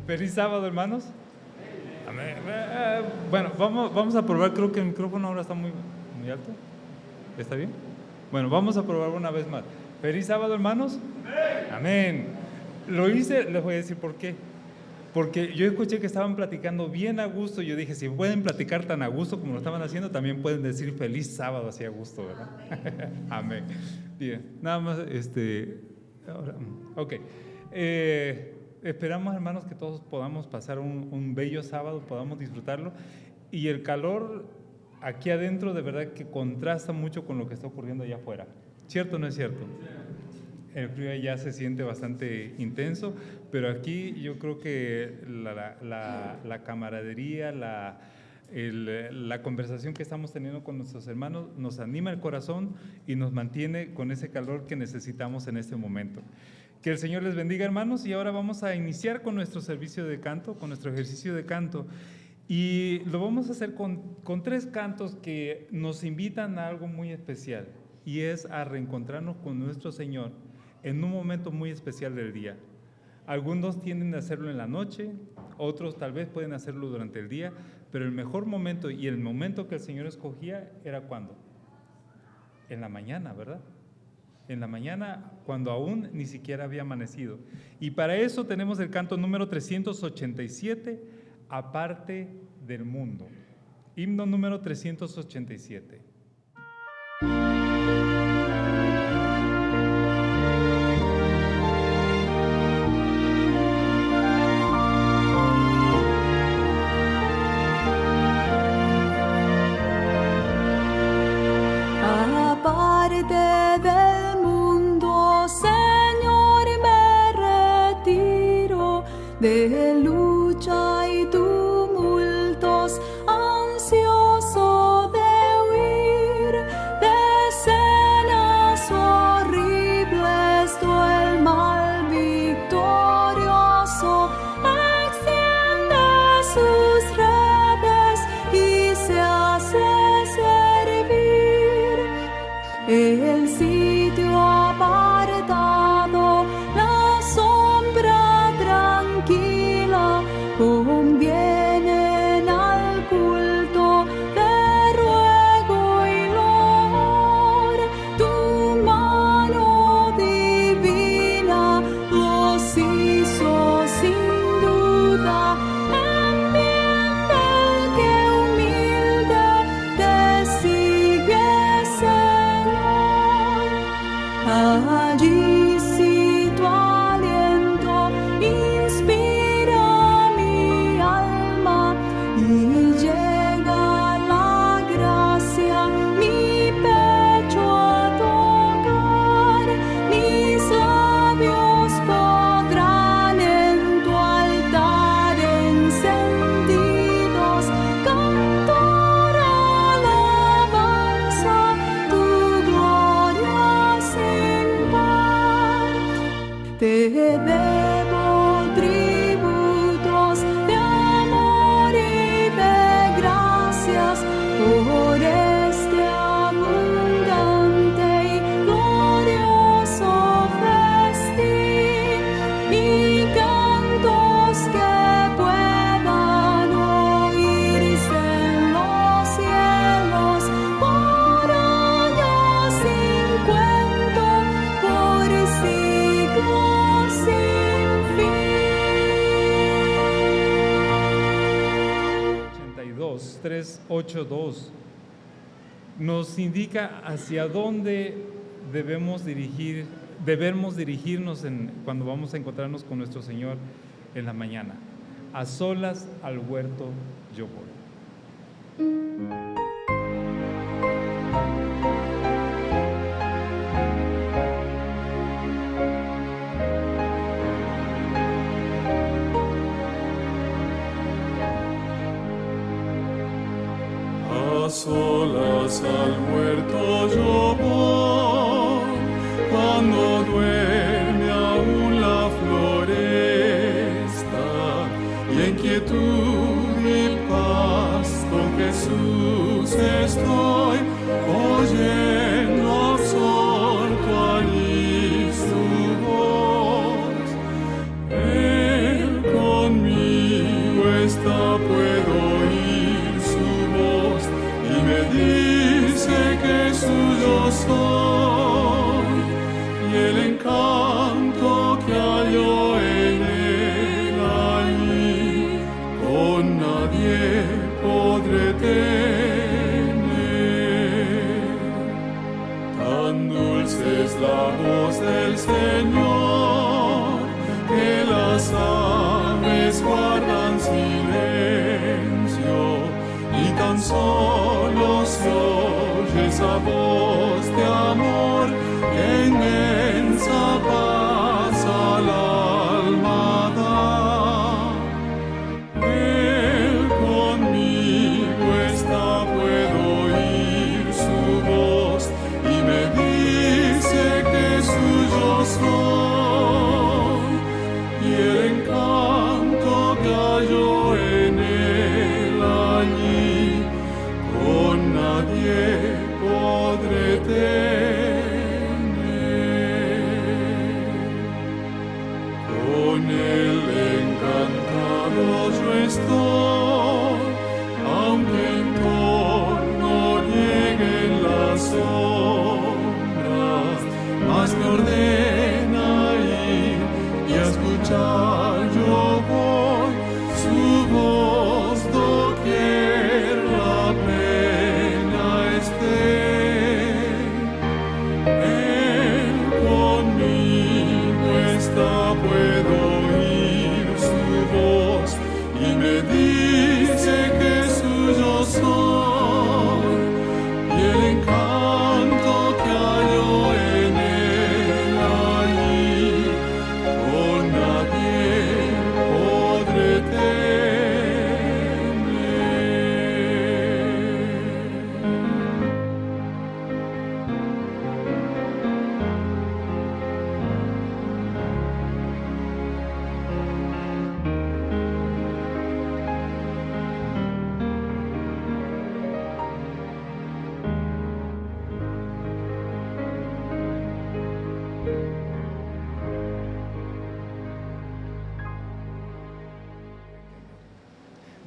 Feliz sábado, hermanos. Amén. Bueno, vamos a probar. Creo que el micrófono ahora está muy alto. ¿Está bien? Bueno, vamos a probar una vez más. Feliz sábado, hermanos. Amén. Lo hice, les voy a decir por qué. Porque yo escuché que estaban platicando bien a gusto. Yo dije, si pueden platicar tan a gusto como lo estaban haciendo, también pueden decir feliz sábado así a gusto, ¿verdad? Amén. Bien, nada más, ahora, ok. Esperamos, hermanos, que todos podamos pasar un bello sábado, podamos disfrutarlo. Y el calor aquí adentro de verdad que contrasta mucho con lo que está ocurriendo allá afuera. ¿Cierto o no es cierto? El frío ya se siente bastante intenso, pero aquí yo creo que la camaradería, la conversación que estamos teniendo con nuestros hermanos nos anima el corazón y nos mantiene con ese calor que necesitamos en este momento. Que el Señor les bendiga, hermanos, y ahora vamos a iniciar con nuestro servicio de canto, con nuestro ejercicio de canto. Y lo vamos a hacer con 3 cantos que nos invitan a algo muy especial, y es a reencontrarnos con nuestro Señor en un momento muy especial del día. Algunos tienden a hacerlo en la noche, otros tal vez pueden hacerlo durante el día, pero el mejor momento y el momento que el Señor escogía era ¿cuándo? En la mañana, ¿verdad? En la mañana, cuando aún ni siquiera había amanecido. Y para eso tenemos el canto número 387, Aparte del mundo. Himno número 387. Aparte del mundo, Señor, me retiro de lucha y tumultos, ansioso de huir de escenas horribles, tú el mal victorioso extiende sus redes y se hace servir. El sitio apartado, la sombra tranquila, convienen al culto de ruego y loor. Tu mano divina los hizo sin duda, en bien del que humilde te sigue, Señor. Allí si tu aliento inspira mi alma y llega la gracia mi pecho a tocar, mis labios podrán en tu altar encendidos cantar alabanza, tu gloria sin par. Te debo tributos de amor y de gracias por este abundante y glorioso festín, y cantos que puedan oírse en los cielos por años sin cuento, por siglos sin fin. 382 nos indica hacia dónde debemos dirigirnos cuando vamos a encontrarnos con nuestro Señor en la mañana. A solas al huerto yo voy. A solas al huerto yo voy, cuando duerme aún la floresta, y en quietud y paz con Jesús estoy, oyendo absorto allí su voz. Él conmigo en silencio y tan solo se oye esa voz de amor que inmensa paz al alma da. Él conmigo está, puedo oír su voz y me dice que suyo soy, y el encanto que hallo en él allí con nadie podré tener. Con él encantado yo estoy, aunque en torno lleguen las sombras, mas me ordena ir y a escuchar yo voy su voz doquier la pena esté. Él conmigo está, puedo oír su voz y me dice que suyo soy, y el encanto que hallo en él allí con nadie podré tener.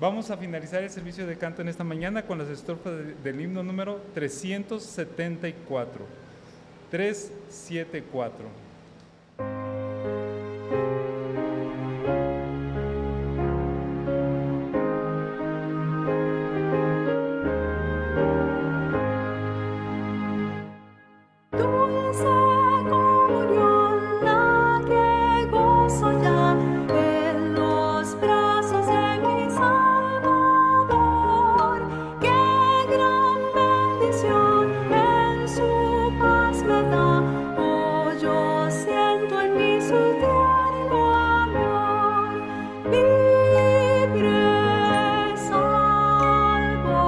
Vamos a finalizar el servicio de canto en esta mañana con las estrofas del himno número 374. 374. Dulce comunión la que gozo ya en los brazos de mi Salvador. Qué gran bendición en su paz me da. Oh, yo siento en mí su tierno amor. Libre, salvo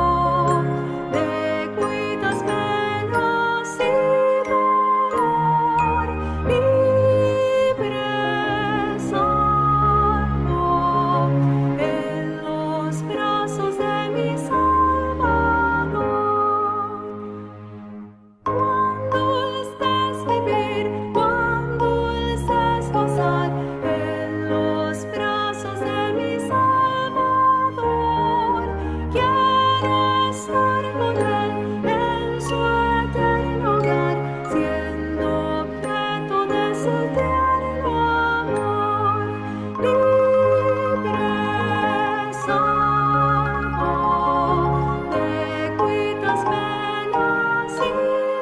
de cuitas penas y dolor. Libre, salvo en los brazos de mi Salvador. Cuán dulce es vivir, cuán dulce es gozar en los brazos de mi Salvador. Quiero estar con él en su eterno hogar, siendo objeto de su tierno amor. Libre, salvo de cuitas penas y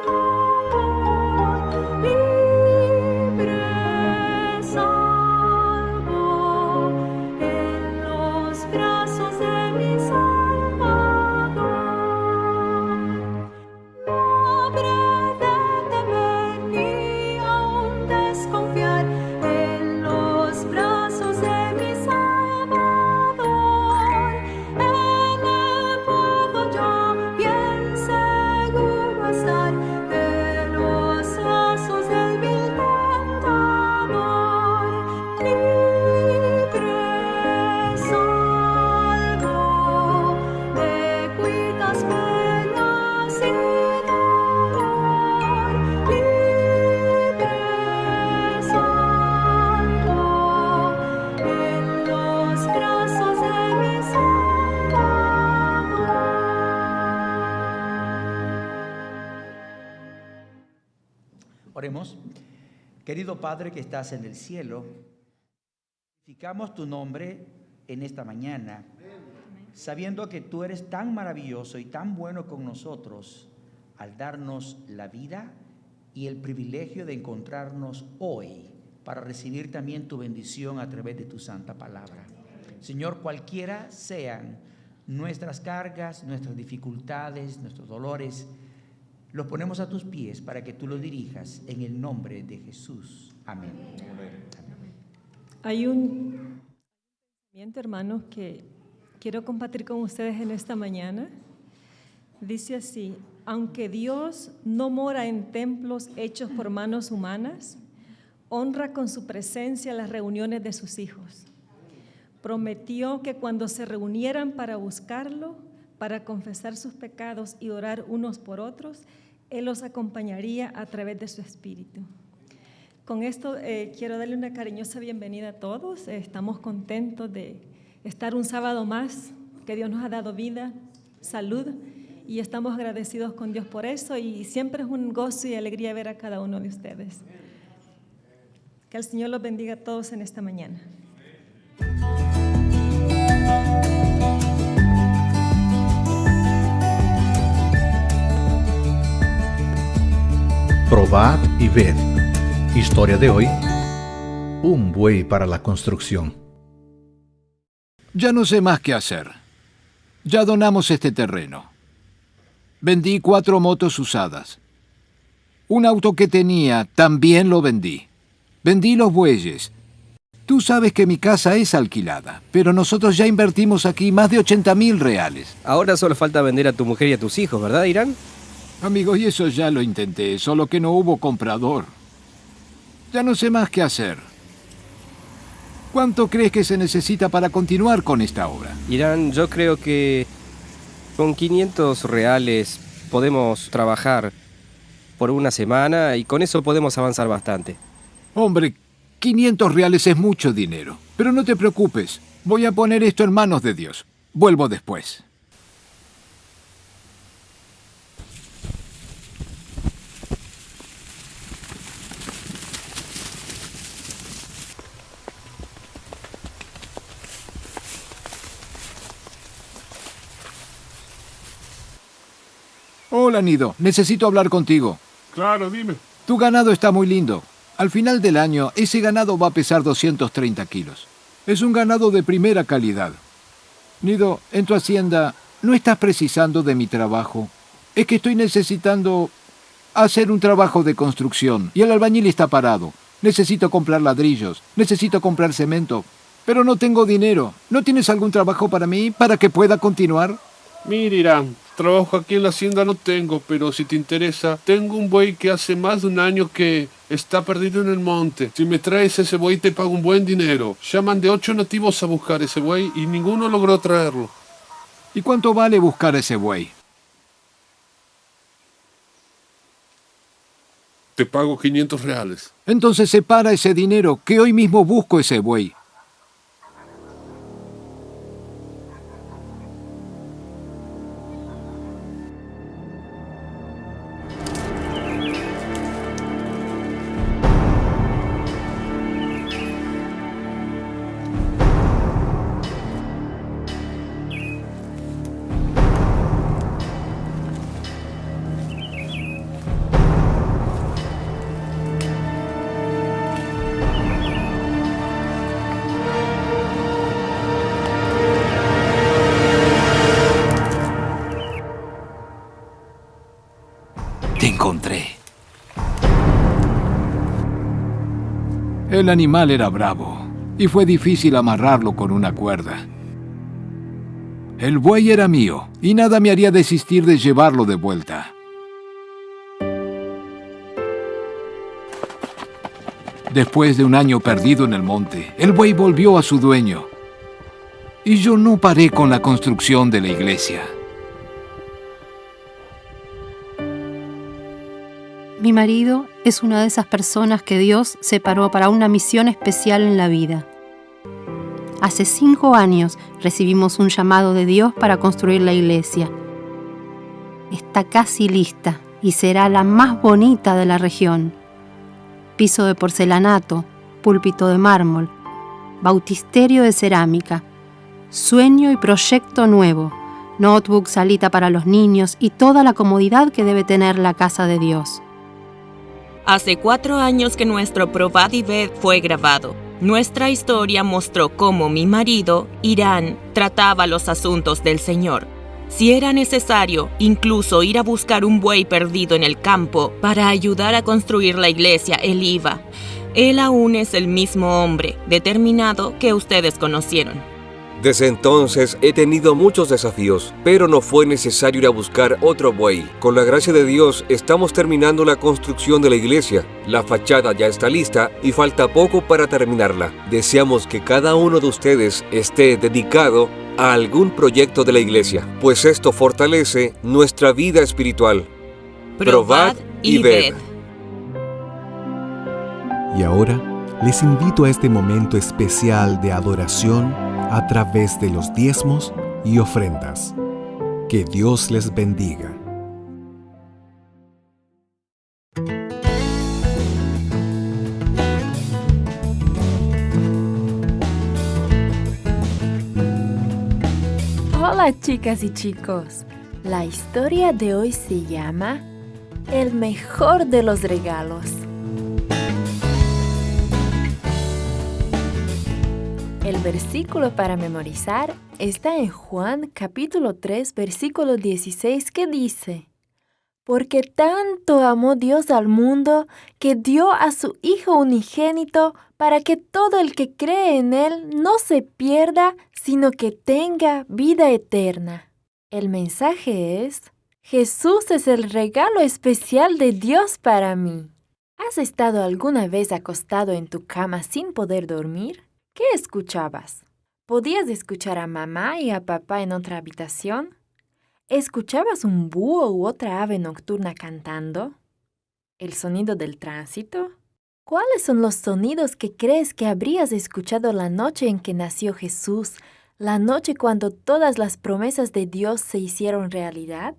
dolor. Libre, salvo en los brazos de mi Salvador. No habré de temer ni aún desconfiar en los brazos de mi Salvador. En él puedo yo bien seguro estar de los lazos del vil tentador. Libre, salvo de cuitas penas y dolor. Libre, salvo en los brazos de mi Salvador. Oremos. Querido Padre que estás en el cielo, glorificamos tu nombre en esta mañana, sabiendo que tú eres tan maravilloso y tan bueno con nosotros al darnos la vida y el privilegio de encontrarnos hoy para recibir también tu bendición a través de tu santa palabra. Señor, cualquiera sean nuestras cargas, nuestras dificultades, nuestros dolores, los ponemos a tus pies para que tú los dirijas en el nombre de Jesús. Amén. Hay un pensamiento, hermanos, que quiero compartir con ustedes en esta mañana. Dice así: aunque Dios no mora en templos hechos por manos humanas, honra con su presencia las reuniones de sus hijos. Prometió que cuando se reunieran para buscarlo, para confesar sus pecados y orar unos por otros, Él los acompañaría a través de su Espíritu. Con esto quiero darle una cariñosa bienvenida a todos. Estamos contentos de estar un sábado más, que Dios nos ha dado vida, salud, y estamos agradecidos con Dios por eso, y siempre es un gozo y alegría ver a cada uno de ustedes. Que el Señor los bendiga a todos en esta mañana. Probad y ved. Historia de hoy: un buey para la construcción. Ya no sé más qué hacer. Ya donamos este terreno. Vendí 4 motos usadas. Un auto que tenía también lo vendí. Vendí los bueyes. Tú sabes que mi casa es alquilada, pero nosotros ya invertimos aquí más de 80.000 reales. Ahora solo falta vender a tu mujer y a tus hijos, ¿verdad, Irán? Amigos, y eso ya lo intenté, solo que no hubo comprador. Ya no sé más qué hacer. ¿Cuánto crees que se necesita para continuar con esta obra? Irán, yo creo que con 500 reales podemos trabajar por una semana y con eso podemos avanzar bastante. Hombre, 500 reales es mucho dinero. Pero no te preocupes, voy a poner esto en manos de Dios. Vuelvo después. Hola, Nido. Necesito hablar contigo. Claro, dime. Tu ganado está muy lindo. Al final del año, ese ganado va a pesar 230 kilos. Es un ganado de primera calidad. Nido, en tu hacienda, ¿no estás precisando de mi trabajo? Es que estoy necesitando hacer un trabajo de construcción y el albañil está parado. Necesito comprar ladrillos, necesito comprar cemento, pero no tengo dinero. ¿No tienes algún trabajo para mí, para que pueda continuar? Mira, Irán, trabajo aquí en la hacienda no tengo, pero si te interesa, tengo un buey que hace más de un año que está perdido en el monte. Si me traes ese buey te pago un buen dinero. Llaman de 8 nativos a buscar ese buey y ninguno logró traerlo. ¿Y cuánto vale buscar ese buey? Te pago 500 reales. Entonces separa ese dinero, que hoy mismo busco ese buey. Te encontré. El animal era bravo y fue difícil amarrarlo con una cuerda. El buey era mío y nada me haría desistir de llevarlo de vuelta. Después de un año perdido en el monte, el buey volvió a su dueño. Y yo no paré con la construcción de la iglesia. Mi marido es una de esas personas que Dios separó para una misión especial en la vida. Hace 5 años recibimos un llamado de Dios para construir la iglesia. Está casi lista y será la más bonita de la región. Piso de porcelanato, púlpito de mármol, bautisterio de cerámica, sueño y proyecto nuevo, notebook, salita para los niños y toda la comodidad que debe tener la casa de Dios. Hace 4 años que nuestro Probad y Ved fue grabado. Nuestra historia mostró cómo mi marido, Irán, trataba los asuntos del Señor. Si era necesario, incluso ir a buscar un buey perdido en el campo para ayudar a construir la iglesia, él iba. Él aún es el mismo hombre, determinado que ustedes conocieron. Desde entonces he tenido muchos desafíos, pero no fue necesario ir a buscar otro buey. Con la gracia de Dios estamos terminando la construcción de la iglesia. La fachada ya está lista y falta poco para terminarla. Deseamos que cada uno de ustedes esté dedicado a algún proyecto de la iglesia, pues esto fortalece nuestra vida espiritual. Probad y ved. Y ahora les invito a este momento especial de adoración a través de los diezmos y ofrendas. Que Dios les bendiga. Hola chicas y chicos, la historia de hoy se llama El mejor de los regalos. El versículo para memorizar está en Juan capítulo 3 versículo 16 que dice: Porque tanto amó Dios al mundo que dio a su Hijo unigénito para que todo el que cree en Él no se pierda, sino que tenga vida eterna. El mensaje es: Jesús es el regalo especial de Dios para mí. ¿Has estado alguna vez acostado en tu cama sin poder dormir? ¿Qué escuchabas? ¿Podías escuchar a mamá y a papá en otra habitación? ¿Escuchabas un búho u otra ave nocturna cantando? ¿El sonido del tránsito? ¿Cuáles son los sonidos que crees que habrías escuchado la noche en que nació Jesús, la noche cuando todas las promesas de Dios se hicieron realidad?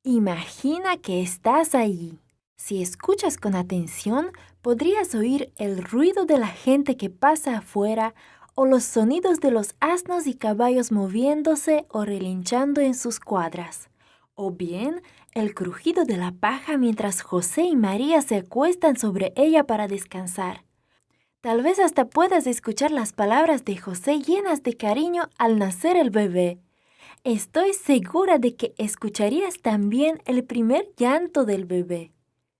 Imagina que estás allí. Si escuchas con atención, podrías oír el ruido de la gente que pasa afuera o los sonidos de los asnos y caballos moviéndose o relinchando en sus cuadras, o bien el crujido de la paja mientras José y María se acuestan sobre ella para descansar. Tal vez hasta puedas escuchar las palabras de José llenas de cariño al nacer el bebé. Estoy segura de que escucharías también el primer llanto del bebé.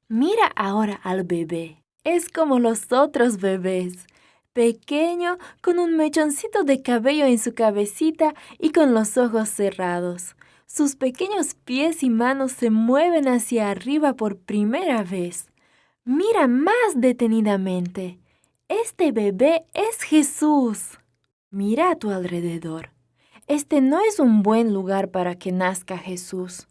Mira ahora al bebé. Es como los otros bebés. Pequeño, con un mechoncito de cabello en su cabecita y con los ojos cerrados. Sus pequeños pies y manos se mueven hacia arriba por primera vez. Mira más detenidamente. Este bebé es Jesús. Mira a tu alrededor. Este no es un buen lugar para que nazca Jesús.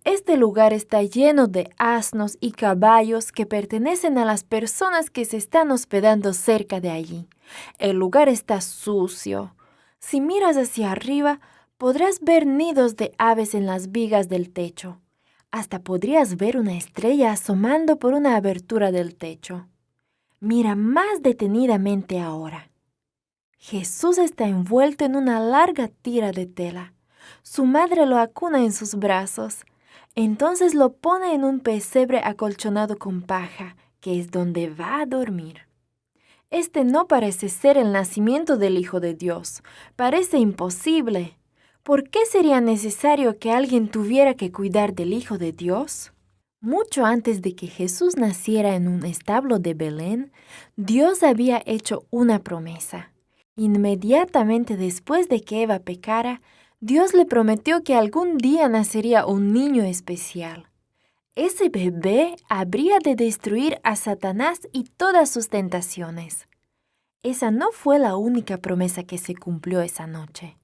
Este lugar está lleno de asnos y caballos que pertenecen a las personas que se están hospedando cerca de allí. El lugar está sucio. Si miras hacia arriba, podrás ver nidos de aves en las vigas del techo. Hasta podrías ver una estrella asomando por una abertura del techo. Mira más detenidamente ahora. Jesús está envuelto en una larga tira de tela. Su madre lo acuna en sus brazos. Entonces lo pone en un pesebre acolchonado con paja, que es donde va a dormir. Este no parece ser el nacimiento del Hijo de Dios. Parece imposible. ¿Por qué sería necesario que alguien tuviera que cuidar del Hijo de Dios? Mucho antes de que Jesús naciera en un establo de Belén, Dios había hecho una promesa. Inmediatamente después de que Eva pecara, Dios le prometió que algún día nacería un niño especial. Ese bebé habría de destruir a Satanás y todas sus tentaciones. Esa no fue la única promesa que se cumplió esa noche.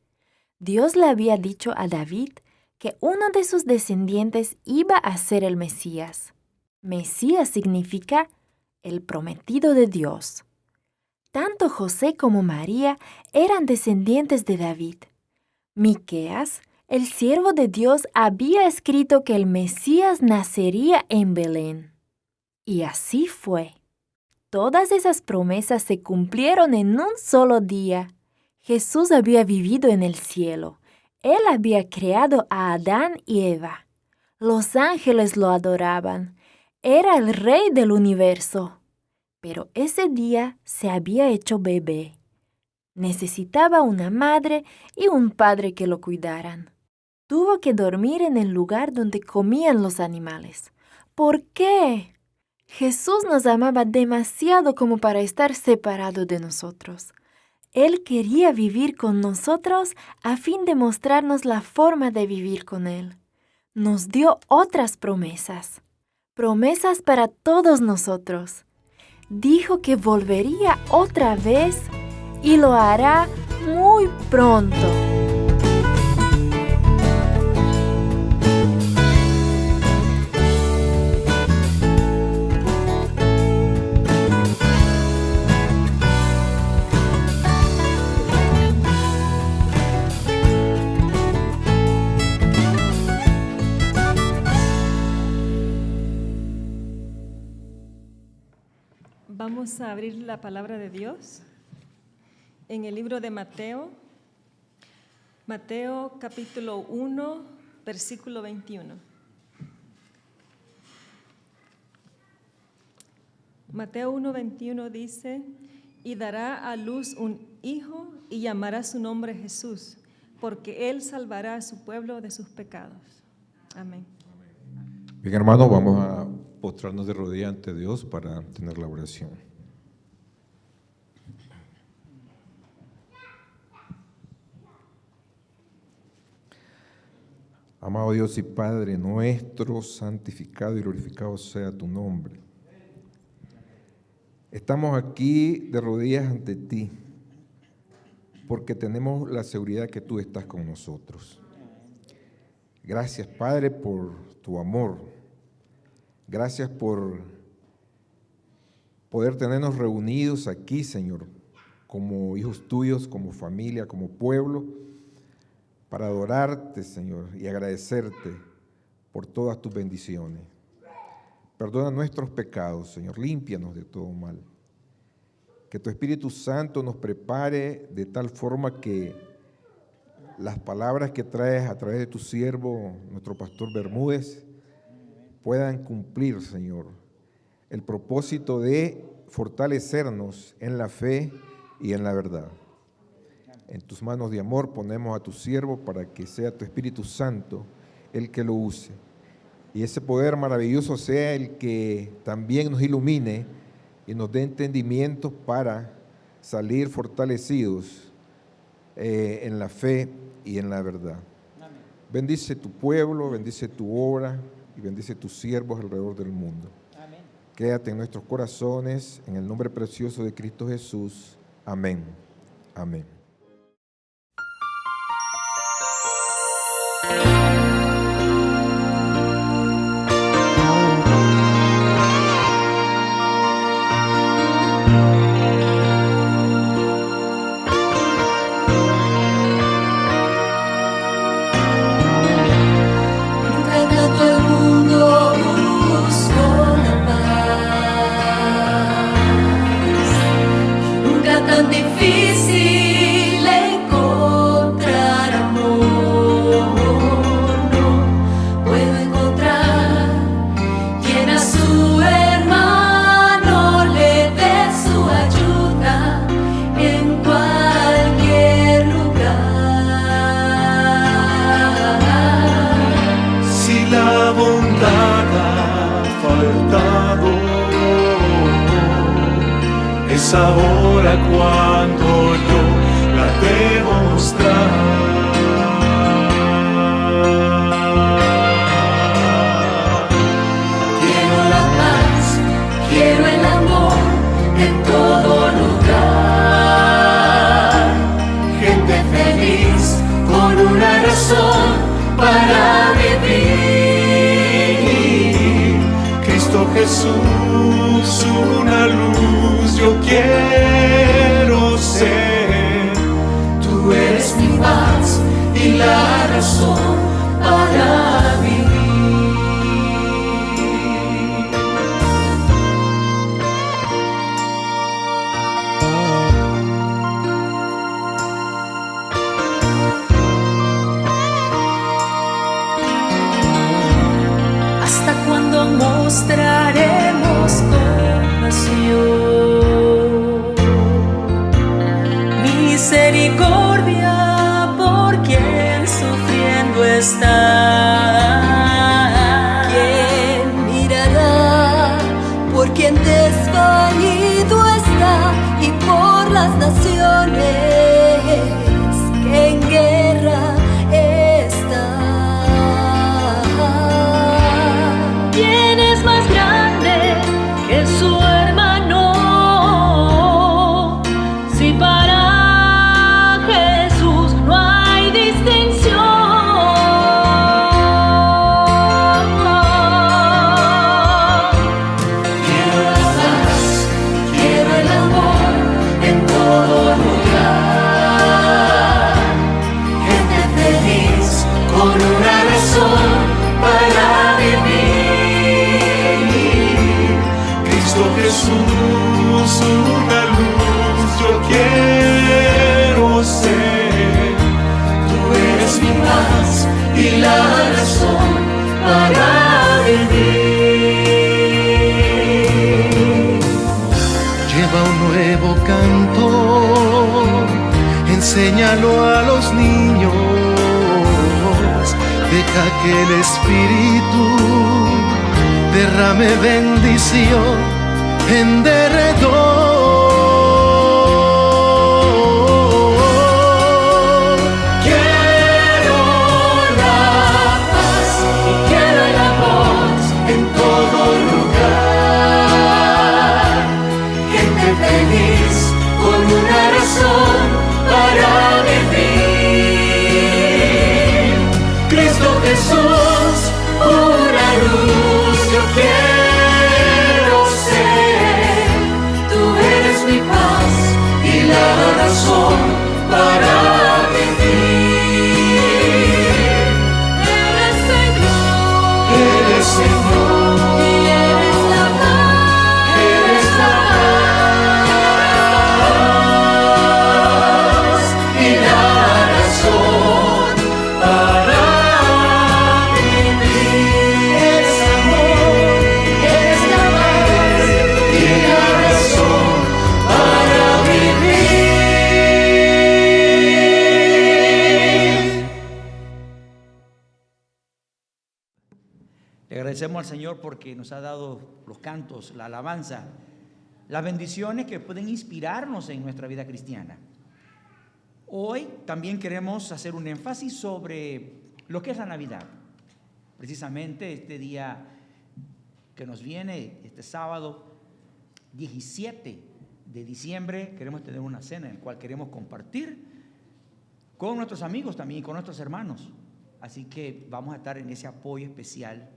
Dios le había dicho a David que uno de sus descendientes iba a ser el Mesías. Mesías significa el prometido de Dios. Tanto José como María eran descendientes de David. Miqueas, el siervo de Dios, había escrito que el Mesías nacería en Belén. Y así fue. Todas esas promesas se cumplieron en un solo día. Jesús había vivido en el cielo. Él había creado a Adán y Eva. Los ángeles lo adoraban. Era el rey del universo. Pero ese día se había hecho bebé. Necesitaba una madre y un padre que lo cuidaran. Tuvo que dormir en el lugar donde comían los animales. ¿Por qué? Jesús nos amaba demasiado como para estar separado de nosotros. Él quería vivir con nosotros a fin de mostrarnos la forma de vivir con Él. Nos dio otras promesas. Promesas para todos nosotros. Dijo que volvería otra vez y lo hará muy pronto. Vamos a abrir la palabra de Dios en el libro de Mateo, Mateo capítulo 1, versículo 21. Mateo 1, 21 dice, y dará a luz un hijo y llamará su nombre Jesús, porque él salvará a su pueblo de sus pecados. Amén. Bien, hermanos, vamos a postrarnos de rodillas ante Dios para tener la oración. Amado Dios y Padre nuestro, santificado y glorificado sea tu nombre. Estamos aquí de rodillas ante ti, porque tenemos la seguridad que tú estás con nosotros. Gracias, Padre, por tu amor. Gracias por poder tenernos reunidos aquí, Señor, como hijos tuyos, como familia, como pueblo, para adorarte, Señor, y agradecerte por todas tus bendiciones. Perdona nuestros pecados, Señor, límpianos de todo mal. Que tu Espíritu Santo nos prepare de tal forma que las palabras que traes a través de tu siervo, nuestro pastor Bermúdez, puedan cumplir, Señor, el propósito de fortalecernos en la fe y en la verdad. En tus manos de amor ponemos a tu siervo para que sea tu Espíritu Santo el que lo use. Y ese poder maravilloso sea el que también nos ilumine y nos dé entendimientos para salir fortalecidos en la fe y en la verdad. Amén. Bendice tu pueblo, bendice tu obra y bendice tus siervos alrededor del mundo. Amén. Quédate en nuestros corazones, en el nombre precioso de Cristo Jesús. Amén. Amén. Difícil encontrar amor, no puedo encontrar quien a su hermano le dé su ayuda en cualquier lugar. Si la bondad ha faltado, es ahora cuando yo la debo mostrar. Quiero la paz, quiero el amor en todo lugar. Gente feliz con una razón para vivir. Cristo Jesús, una luz yo quiero ser. Tú eres mi paz y la razón para vivir. ¿Hasta cuándo mostraremos compasión? para vivir. Lleva un nuevo canto, enséñalo a los niños, deja que el Espíritu derrame bendición en derredor. Quiero la paz y quiero el amor en todo lugar. Gente feliz con una razón para vivir. Cristo Jesús, una luz yo quiero ser. Tú eres mi paz y la razón para vivir. Eres Señor y eres la paz. Eres la paz y la razón para vivir. Eres amor, eres la paz y la razón para vivir. Le agradecemos al Señor porque nos ha dado los cantos, la alabanza, las bendiciones que pueden inspirarnos en nuestra vida cristiana. Hoy también queremos hacer un énfasis sobre lo que es la Navidad. Precisamente este día que nos viene, este sábado 17 de diciembre, queremos tener una cena en la cual queremos compartir con nuestros amigos también, con nuestros hermanos. Así que vamos a estar en ese apoyo especial,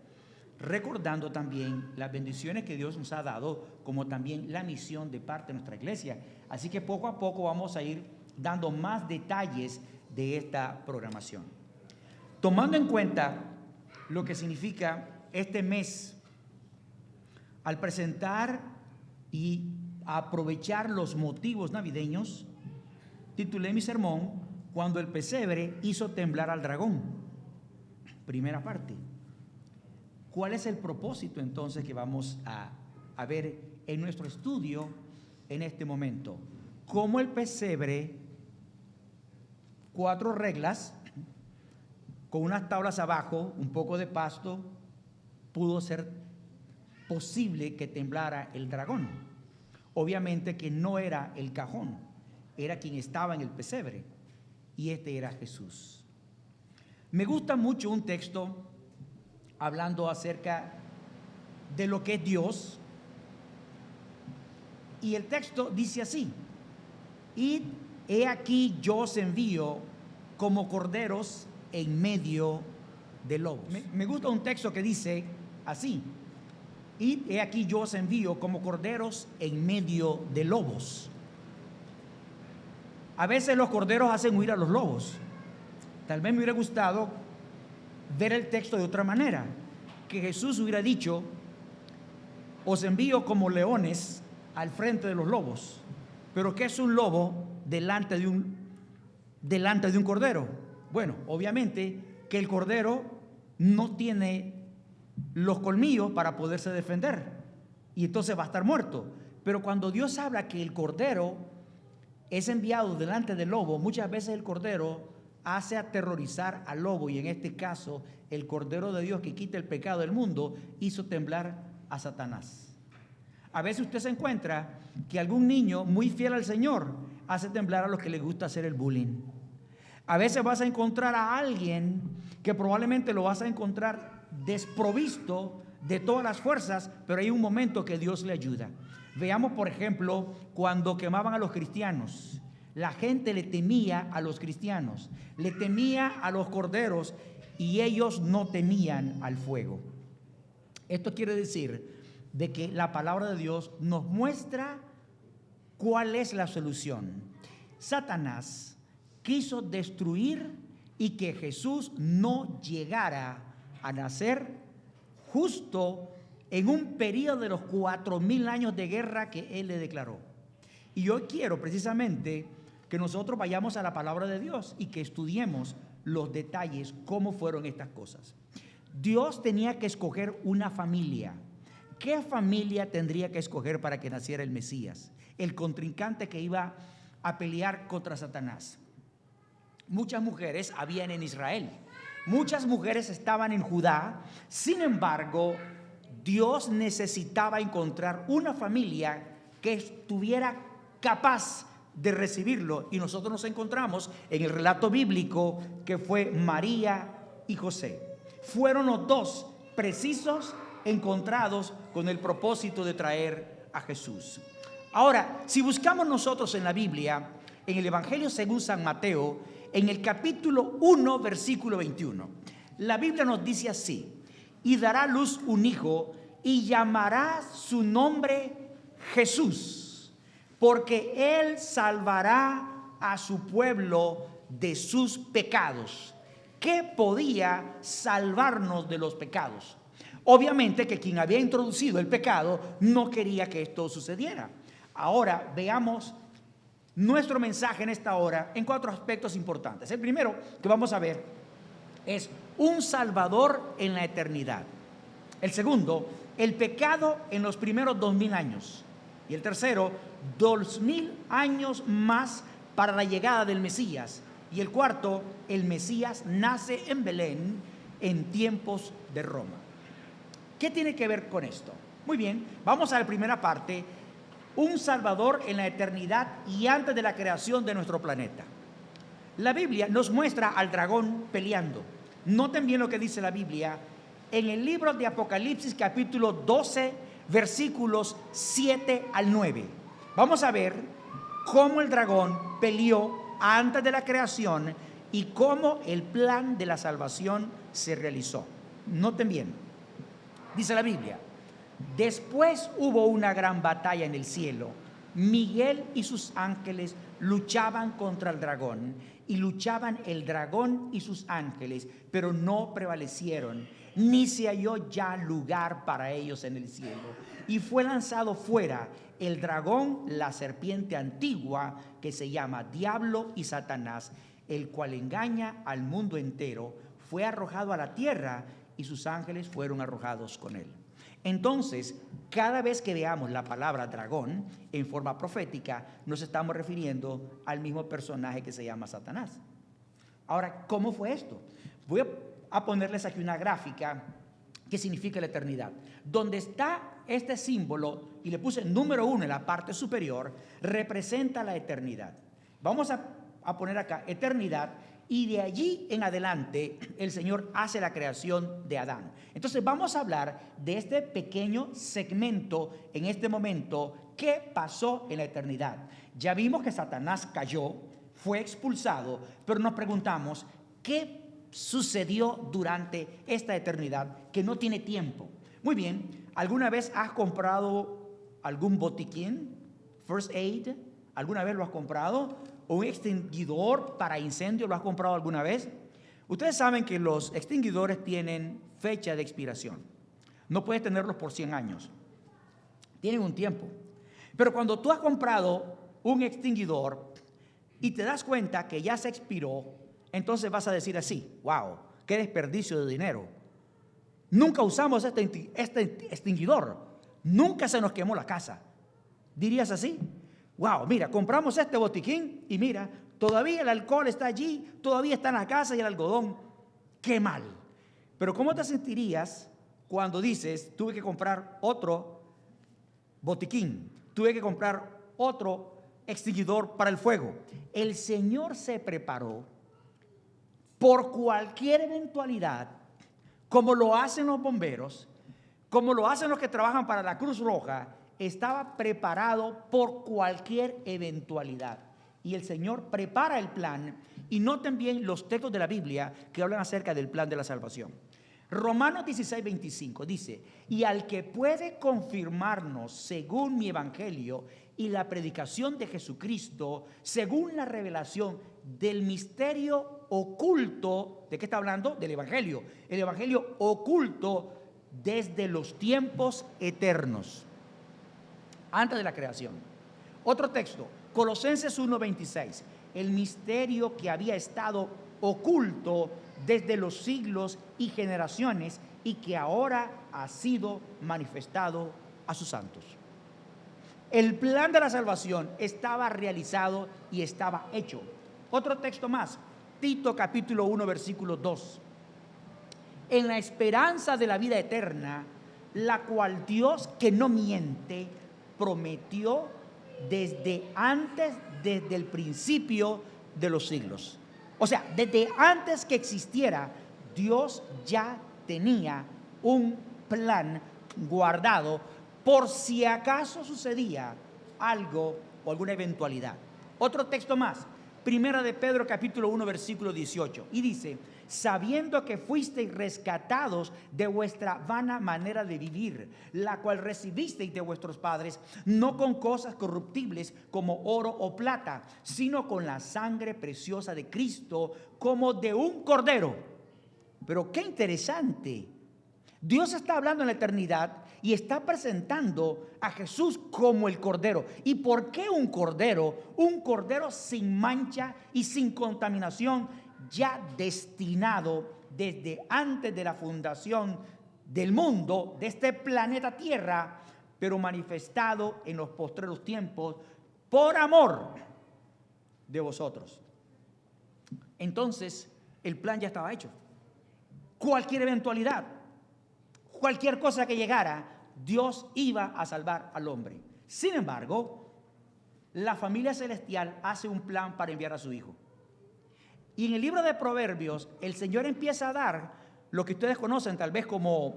recordando también las bendiciones que Dios nos ha dado, como también la misión de parte de nuestra iglesia. Así que poco a poco vamos a ir dando más detalles de esta programación. Tomando en cuenta lo que significa este mes, al presentar y aprovechar los motivos navideños, titulé mi sermón "Cuando el pesebre hizo temblar al dragón". Primera parte. ¿Cuál es el propósito entonces que vamos a ver en nuestro estudio en este momento? Cómo el pesebre, 4 reglas, con unas tablas abajo, un poco de pasto, pudo ser posible que temblara el dragón. Obviamente que no era el cajón, era quien estaba en el pesebre, y este era Jesús. Me gusta mucho un texto hablando acerca de lo que es Dios, y el texto dice así: "Y he aquí yo os envío como corderos en medio de lobos". Me gusta un texto que dice así: "Y he aquí yo os envío como corderos en medio de lobos". A veces los corderos hacen huir a los lobos. Tal vez me hubiera gustado ver el texto de otra manera, que Jesús hubiera dicho: "Os envío como leones al frente de los lobos". Pero ¿qué es un lobo delante de un cordero? Bueno, obviamente que el cordero no tiene los colmillos para poderse defender, y entonces va a estar muerto. Pero cuando Dios habla que el cordero es enviado delante del lobo, muchas veces el cordero hace aterrorizar al lobo, y en este caso el Cordero de Dios que quita el pecado del mundo hizo temblar a Satanás. A veces usted se encuentra que algún niño muy fiel al Señor hace temblar a los que les gusta hacer el bullying. A veces vas a encontrar a alguien que probablemente lo vas a encontrar desprovisto de todas las fuerzas, pero hay un momento que Dios le ayuda. Veamos, por ejemplo, cuando quemaban a los cristianos. La gente le temía a los cristianos, le temía a los corderos, y ellos no temían al fuego. Esto quiere decir de que la palabra de Dios nos muestra cuál es la solución. Satanás quiso destruir y que Jesús no llegara a nacer justo en un periodo de los 4000 años de guerra que él le declaró. Y yo quiero precisamente que nosotros vayamos a la palabra de Dios y que estudiemos los detalles, cómo fueron estas cosas. Dios tenía que escoger una familia. ¿Qué familia tendría que escoger para que naciera el Mesías? El contrincante que iba a pelear contra Satanás. Muchas mujeres habían en Israel. Muchas mujeres estaban en Judá. Sin embargo, Dios necesitaba encontrar una familia que estuviera capaz de recibirlo. Y nosotros nos encontramos en el relato bíblico que fue María y José. Fueron los dos precisos encontrados con el propósito de traer a Jesús. Ahora, si buscamos nosotros en la Biblia, en el Evangelio según San Mateo, en el capítulo 1, versículo 21, la Biblia nos dice así: y dará a luz un hijo y llamará su nombre Jesús, porque él salvará a su pueblo de sus pecados. ¿Qué podía salvarnos de los pecados? Obviamente que quien había introducido el pecado no quería que esto sucediera. Ahora veamos nuestro mensaje en esta hora en 4 aspectos importantes. El primero que vamos a ver es un Salvador en la eternidad. El segundo, el pecado en los primeros 2000 años. Y el tercero, 2000 años más para la llegada del Mesías. Y el cuarto, el Mesías nace en Belén en tiempos de Roma. ¿Qué tiene que ver con esto? Muy bien, vamos a la primera parte. Un Salvador en la eternidad y antes de la creación de nuestro planeta. La Biblia nos muestra al dragón peleando. Noten bien lo que dice la Biblia en el libro de Apocalipsis capítulo 12 versículos 7 al 9. Vamos a ver cómo el dragón peleó antes de la creación y cómo el plan de la salvación se realizó. Noten bien, dice la Biblia: después hubo una gran batalla en el cielo. Miguel y sus ángeles luchaban contra el dragón, y luchaban el dragón y sus ángeles, pero no prevalecieron, ni se halló ya lugar para ellos en el cielo. Y fue lanzado fuera el dragón, la serpiente antigua, que se llama Diablo y Satanás, el cual engaña al mundo entero. Fue arrojado a la tierra y sus ángeles fueron arrojados con él. Entonces, cada vez que veamos la palabra dragón en forma profética, nos estamos refiriendo al mismo personaje que se llama Satanás. Ahora, ¿cómo fue esto? Voy a ponerles aquí una gráfica que significa la eternidad. Donde está este símbolo, y le puse número 1 en la parte superior, representa la eternidad. Vamos a poner acá eternidad. Y de allí en adelante el Señor hace la creación de Adán. Entonces vamos a hablar de este pequeño segmento en este momento. ¿Qué pasó en la eternidad? Ya vimos que Satanás cayó, fue expulsado, pero nos preguntamos, ¿qué sucedió durante esta eternidad que no tiene tiempo? Muy bien, ¿alguna vez has comprado algún botiquín? First Aid, ¿alguna vez lo has comprado? ¿Un extinguidor para incendio lo has comprado alguna vez? Ustedes saben que los extinguidores tienen fecha de expiración. No puedes tenerlos por 100 años. Tienen un tiempo. Pero cuando tú has comprado un extinguidor y te das cuenta que ya se expiró, entonces vas a decir así: wow, qué desperdicio de dinero. Nunca usamos este extinguidor. Nunca se nos quemó la casa. ¿Dirías así? Wow, mira, compramos este botiquín y mira, todavía el alcohol está allí, todavía está en la casa y el algodón. ¡Qué mal! Pero ¿cómo te sentirías cuando dices, tuve que comprar otro botiquín, tuve que comprar otro extinguidor para el fuego? El Señor se preparó por cualquier eventualidad, como lo hacen los bomberos, como lo hacen los que trabajan para la Cruz Roja. Estaba preparado por cualquier eventualidad. Y el Señor prepara el plan. Y noten bien los textos de la Biblia que hablan acerca del plan de la salvación. Romanos 16:25 dice: y al que puede confirmarnos según mi evangelio y la predicación de Jesucristo, según la revelación del misterio oculto. ¿De qué está hablando? Del evangelio. El evangelio oculto desde los tiempos eternos, antes de la creación. Otro texto, Colosenses 1:26, el misterio que había estado oculto desde los siglos y generaciones, y que ahora ha sido manifestado a sus santos. El plan de la salvación estaba realizado y estaba hecho. Otro texto más, Tito capítulo 1, versículo 2. En la esperanza de la vida eterna, la cual Dios, que no miente, prometió desde el principio de los siglos. O sea, desde antes que existiera, Dios ya tenía un plan guardado por si acaso sucedía algo o alguna eventualidad. Otro texto más, Primera de Pedro capítulo 1 versículo 18, y dice: sabiendo que fuisteis rescatados de vuestra vana manera de vivir, la cual recibisteis de vuestros padres, no con cosas corruptibles como oro o plata, sino con la sangre preciosa de Cristo, como de un cordero. Pero qué interesante, Dios está hablando en la eternidad y está presentando a Jesús como el Cordero. ¿Y por qué un Cordero? Un Cordero sin mancha y sin contaminación, ya destinado desde antes de la fundación del mundo, de este planeta Tierra, pero manifestado en los postreros tiempos por amor de vosotros. Entonces, el plan ya estaba hecho. Cualquier eventualidad, cualquier cosa que llegara, Dios iba a salvar al hombre. Sin embargo, la familia celestial hace un plan para enviar a su hijo. Y en el libro de Proverbios, el Señor empieza a dar lo que ustedes conocen tal vez como,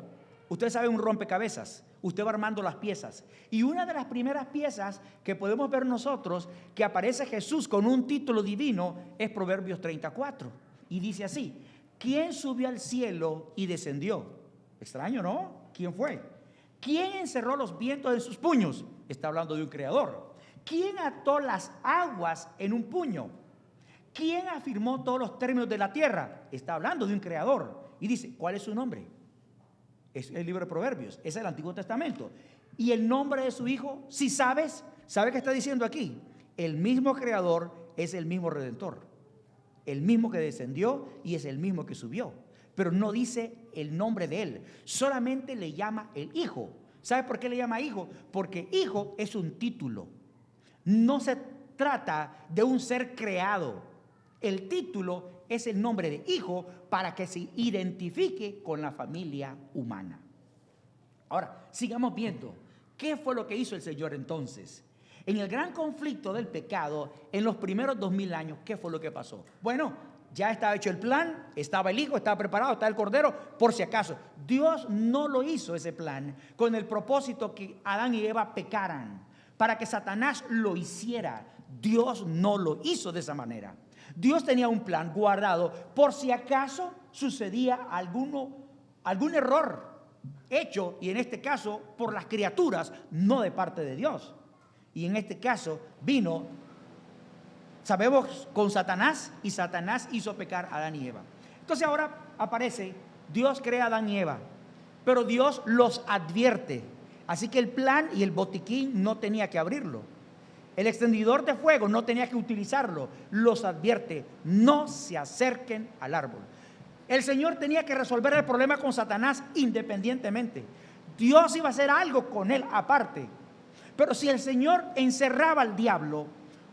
ustedes saben, un rompecabezas. Usted va armando las piezas. Y una de las primeras piezas que podemos ver nosotros, que aparece Jesús con un título divino, es Proverbios 34. Y dice así: ¿quién subió al cielo y descendió? Extraño, ¿no? ¿Quién fue? ¿Quién encerró los vientos en sus puños? Está hablando de un creador. ¿Quién ató las aguas en un puño? ¿Quién afirmó todos los términos de la tierra? Está hablando de un creador. Y dice, ¿cuál es su nombre? Es el libro de Proverbios, es el Antiguo Testamento. Y el nombre de su hijo, si sabes, ¿sabe qué está diciendo aquí? El mismo creador es el mismo redentor. El mismo que descendió y es el mismo que subió. Pero no dice el nombre de él, solamente le llama el hijo. ¿Sabe por qué le llama hijo? Porque hijo es un título. No se trata de un ser creado. El título es el nombre de hijo para que se identifique con la familia humana. Ahora, sigamos viendo. ¿Qué fue lo que hizo el Señor entonces? En el gran conflicto del pecado, en los primeros 2000 años, ¿qué fue lo que pasó? Bueno, ya estaba hecho el plan, estaba el hijo, estaba preparado, estaba el cordero, por si acaso. Dios no lo hizo ese plan con el propósito que Adán y Eva pecaran, para que Satanás lo hiciera. Dios no lo hizo de esa manera. Dios tenía un plan guardado por si acaso sucedía algún error hecho, y en este caso por las criaturas, no de parte de Dios. Y en este caso vino, sabemos, con Satanás, y Satanás hizo pecar a Adán y Eva. Entonces ahora aparece, Dios crea a Adán y Eva, pero Dios los advierte. Así que el plan y el botiquín no tenía que abrirlo. El extendidor de fuego no tenía que utilizarlo. Los advierte, no se acerquen al árbol. El Señor tenía que resolver el problema con Satanás independientemente. Dios iba a hacer algo con él aparte. Pero si el Señor encerraba al diablo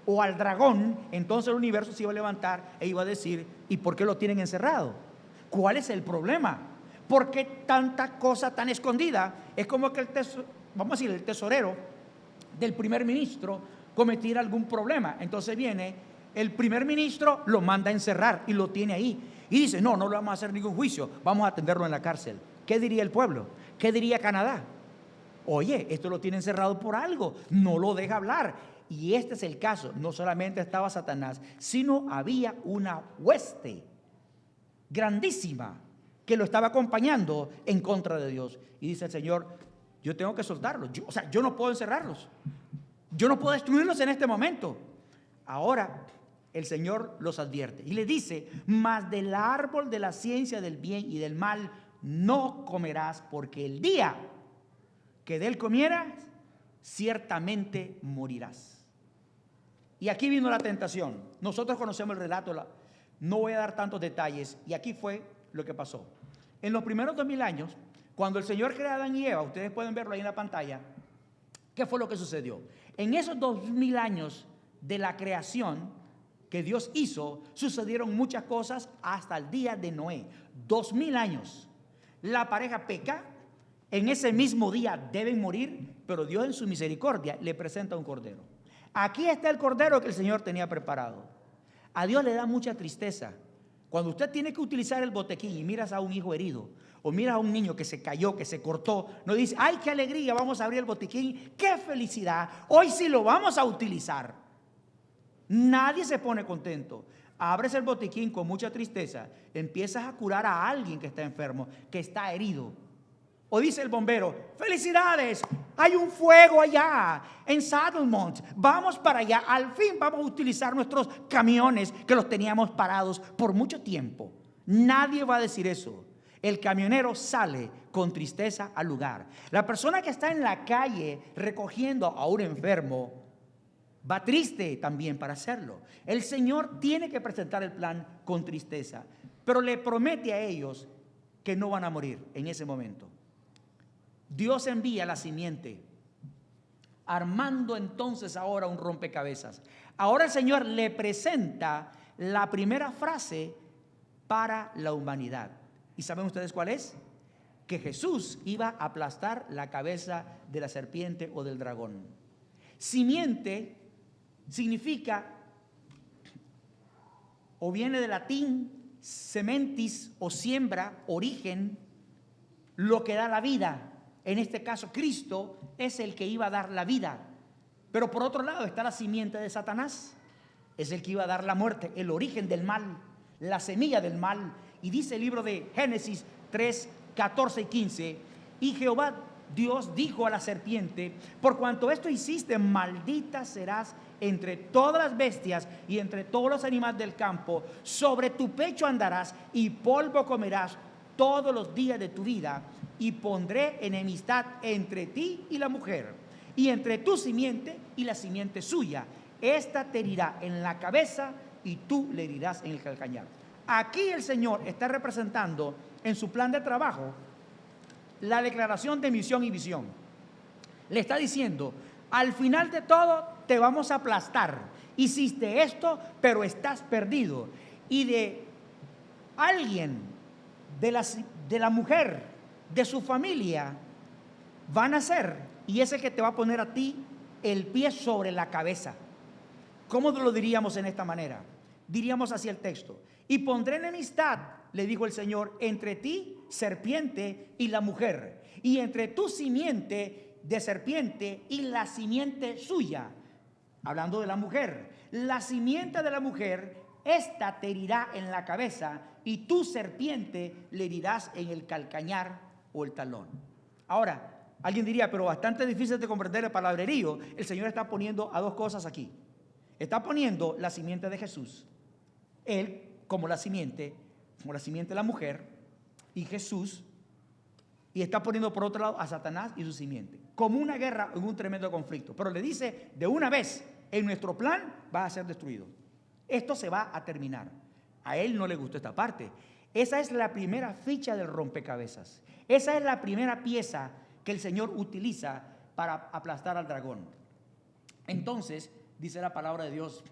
o al dragón, entonces el universo se iba a levantar e iba a decir, ¿y por qué lo tienen encerrado? ¿Cuál es el problema? ¿Por qué tanta cosa tan escondida? Es como que el tesorero del primer ministro cometiera algún problema. Entonces viene el primer ministro, lo manda a encerrar y lo tiene ahí. Y dice, no le vamos a hacer ningún juicio, vamos a atenderlo en la cárcel. ¿Qué diría el pueblo? ¿Qué diría Canadá? Oye, esto lo tiene encerrado por algo, no lo deja hablar. Y este es el caso, no solamente estaba Satanás, sino había una hueste grandísima que lo estaba acompañando en contra de Dios. Y dice el Señor, yo tengo que soltarlos, yo no puedo encerrarlos, yo no puedo destruirlos en este momento. Ahora el Señor los advierte y le dice, mas del árbol de la ciencia del bien y del mal no comerás, porque el día que de él comieras, ciertamente morirás. Y aquí vino la tentación. Nosotros conocemos el relato No voy a dar tantos detalles. Y aquí fue lo que pasó. En los primeros 2000 años, cuando el Señor crea a Adán y Eva, ustedes pueden verlo ahí en la pantalla, ¿qué fue lo que sucedió? En esos 2000 años de la creación que Dios hizo, sucedieron muchas cosas hasta el día de Noé. 2000 años. La pareja peca, en ese mismo día deben morir, pero Dios en su misericordia le presenta un cordero. Aquí está el cordero que el Señor tenía preparado. A Dios le da mucha tristeza cuando usted tiene que utilizar el botequín y miras a un hijo herido o miras a un niño que se cayó, que se cortó. No dice, ay, qué alegría, vamos a abrir el botequín, qué felicidad, hoy sí lo vamos a utilizar. Nadie se pone contento. Abres el botiquín con mucha tristeza, empiezas a curar a alguien que está enfermo, que está herido. O dice el bombero, felicidades, hay un fuego allá en Saddlemont, vamos para allá, al fin vamos a utilizar nuestros camiones que los teníamos parados por mucho tiempo. Nadie va a decir eso. El camionero sale con tristeza al lugar. La persona que está en la calle recogiendo a un enfermo va triste también para hacerlo. El Señor tiene que presentar el plan con tristeza, pero le promete a ellos que no van a morir en ese momento. Dios envía la simiente, armando entonces ahora un rompecabezas. Ahora el Señor le presenta la primera frase para la humanidad. ¿Y saben ustedes cuál es? Que Jesús iba a aplastar la cabeza de la serpiente o del dragón. Simiente significa, o viene del latín, sementis o siembra, origen, lo que da la vida. En este caso, Cristo es el que iba a dar la vida. Pero por otro lado está la simiente de Satanás. Es el que iba a dar la muerte, el origen del mal, la semilla del mal. Y dice el libro de Génesis 3, 14 y 15. Y Jehová Dios dijo a la serpiente, por cuanto esto hiciste, maldita serás entre todas las bestias y entre todos los animales del campo. Sobre tu pecho andarás y polvo comerás todos los días de tu vida. Y pondré enemistad entre ti y la mujer, y entre tu simiente y la simiente suya. Esta te herirá en la cabeza y tú le herirás en el calcañar. Aquí el Señor está representando en su plan de trabajo la declaración de misión y visión. Le está diciendo, al final de todo te vamos a aplastar. Hiciste esto, pero estás perdido. Y de alguien, de la mujer, de su familia, van a ser, y es el que te va a poner a ti el pie sobre la cabeza. ¿Cómo lo diríamos en esta manera? Diríamos así el texto: y pondré enemistad, le dijo el Señor, entre ti, serpiente, y la mujer, y entre tu simiente de serpiente y la simiente suya. Hablando de la mujer, la simiente de la mujer, esta te herirá en la cabeza, y tu serpiente le herirás en el calcañar o el talón. Ahora, alguien diría, pero bastante difícil de comprender el palabrerío. El Señor está poniendo a dos cosas aquí. Está poniendo la simiente de Jesús, Él como la simiente de la mujer, y Jesús, y está poniendo por otro lado a Satanás y su simiente, como una guerra en un tremendo conflicto. Pero le dice, de una vez, en nuestro plan va a ser destruido. Esto se va a terminar. A Él no le gustó esta parte. Esa es la primera ficha del rompecabezas. Esa es la primera pieza que el Señor utiliza para aplastar al dragón. Entonces, dice la palabra de Dios,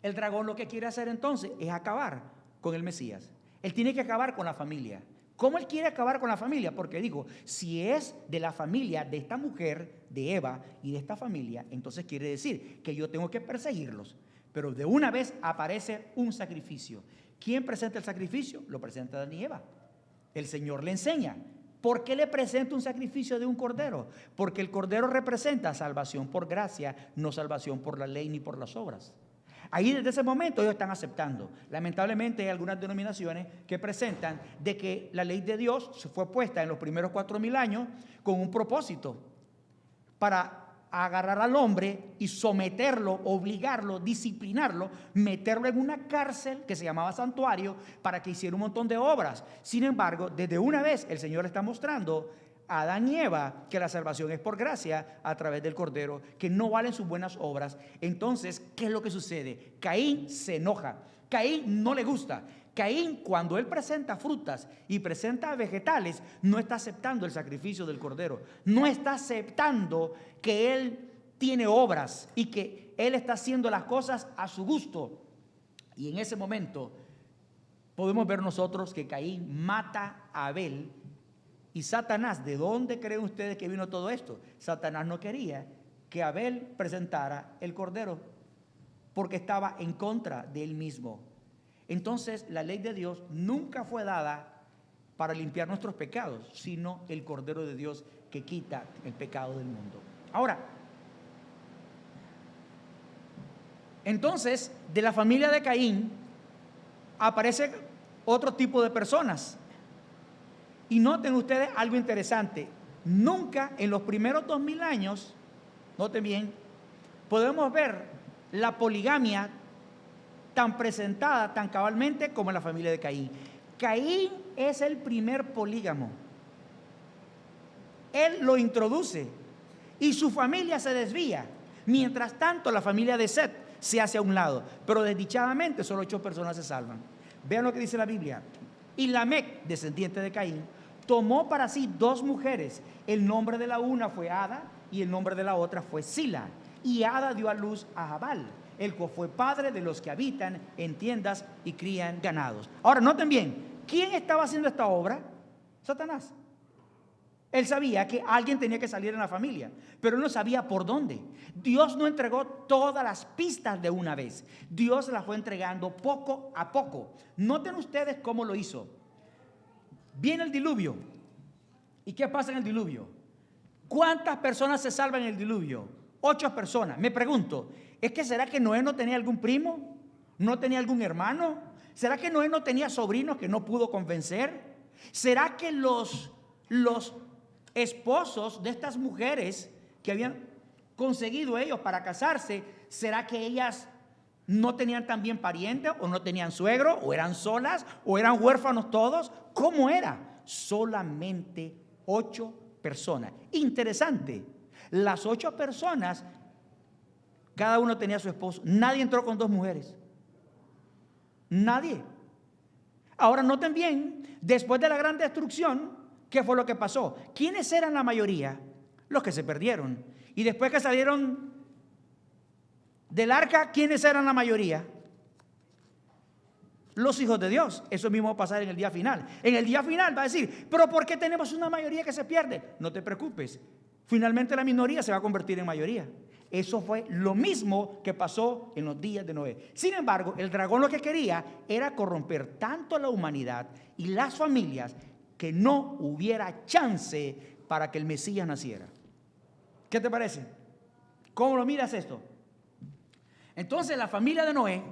el dragón lo que quiere hacer entonces es acabar con el Mesías. Él tiene que acabar con la familia. ¿Cómo él quiere acabar con la familia? Porque dijo, si es de la familia de esta mujer, de Eva, y de esta familia, entonces quiere decir que yo tengo que perseguirlos. Pero de una vez aparece un sacrificio. ¿Quién presenta el sacrificio? Lo presenta Adán y Eva. El Señor le enseña. ¿Por qué le presenta un sacrificio de un cordero? Porque el cordero representa salvación por gracia, no salvación por la ley ni por las obras. Ahí desde ese momento ellos están aceptando. Lamentablemente hay algunas denominaciones que presentan de que la ley de Dios se fue puesta en los primeros 4000 años con un propósito, para agarrar al hombre y someterlo, obligarlo, disciplinarlo, meterlo en una cárcel que se llamaba santuario para que hiciera un montón de obras. Sin embargo, desde una vez el Señor está mostrando a Adán y Eva que la salvación es por gracia a través del Cordero, que no valen sus buenas obras. Entonces, ¿qué es lo que sucede? Caín se enoja Caín no le gusta. Caín, cuando él presenta frutas y presenta vegetales, no está aceptando el sacrificio del cordero. No está aceptando que él tiene obras y que él está haciendo las cosas a su gusto. Y en ese momento podemos ver nosotros que Caín mata a Abel. Y Satanás, ¿de dónde creen ustedes que vino todo esto? Satanás no quería que Abel presentara el cordero porque estaba en contra de él mismo. Entonces la ley de Dios nunca fue dada para limpiar nuestros pecados, sino el cordero de Dios que quita el pecado del mundo. Ahora, entonces de la familia de Caín aparece otro tipo de personas. Y noten ustedes algo interesante. Nunca en los primeros 2000 años, noten bien, podemos ver la poligamia tan presentada, tan cabalmente como en la familia de Caín. Caín es el primer polígamo. Él lo introduce y su familia se desvía. Mientras tanto, la familia de Set se hace a un lado. Pero desdichadamente, solo 8 personas se salvan. Vean lo que dice la Biblia. Y Lamec, descendiente de Caín, tomó para sí 2 mujeres. El nombre de la una fue Ada y el nombre de la otra fue Sila. Y Ada dio a luz a Jabal, el cual fue padre de los que habitan en tiendas y crían ganados. Ahora, noten bien, ¿quién estaba haciendo esta obra? Satanás. Él sabía que alguien tenía que salir en la familia, pero él no sabía por dónde. Dios no entregó todas las pistas de una vez. Dios las fue entregando poco a poco. Noten ustedes cómo lo hizo. Viene el diluvio. ¿Y qué pasa en el diluvio? ¿Cuántas personas se salvan en el diluvio? 8 personas. Me pregunto, ¿es que será que Noé no tenía algún primo? ¿No tenía algún hermano? ¿Será que Noé no tenía sobrinos que no pudo convencer? ¿Será que los esposos de estas mujeres que habían conseguido ellos para casarse, será que ellas no tenían también parientes o no tenían suegro o eran solas o eran huérfanos todos? ¿Cómo era? Solamente 8 personas. Interesante, las 8 personas, cada uno tenía su esposo. Nadie entró con 2 mujeres. Nadie. Ahora noten bien, después de la gran destrucción, ¿qué fue lo que pasó? ¿Quiénes eran la mayoría? Los que se perdieron. Y después que salieron del arca, ¿quiénes eran la mayoría? Los hijos de Dios. Eso mismo va a pasar en el día final. En el día final va a decir, ¿pero por qué tenemos una mayoría que se pierde? No te preocupes. Finalmente la minoría se va a convertir en mayoría. Eso fue lo mismo que pasó en los días de Noé. Sin embargo, el dragón lo que quería era corromper tanto a la humanidad y las familias que no hubiera chance para que el Mesías naciera. ¿Qué te parece? ¿Cómo lo miras esto? Entonces la familia de Noé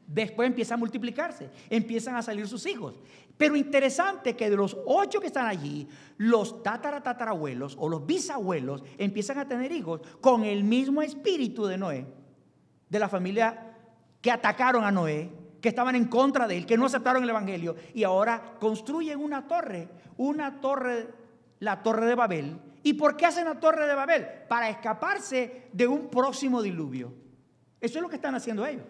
después empieza a multiplicarse, empiezan a salir sus hijos. Pero interesante que de los 8 que están allí, los tatarabuelos o los bisabuelos empiezan a tener hijos con el mismo espíritu de Noé, de la familia que atacaron a Noé, que estaban en contra de él, que no aceptaron el evangelio, y ahora construyen una torre, la torre de Babel. ¿Y por qué hacen la torre de Babel? Para escaparse de un próximo diluvio. Eso es lo que están haciendo ellos.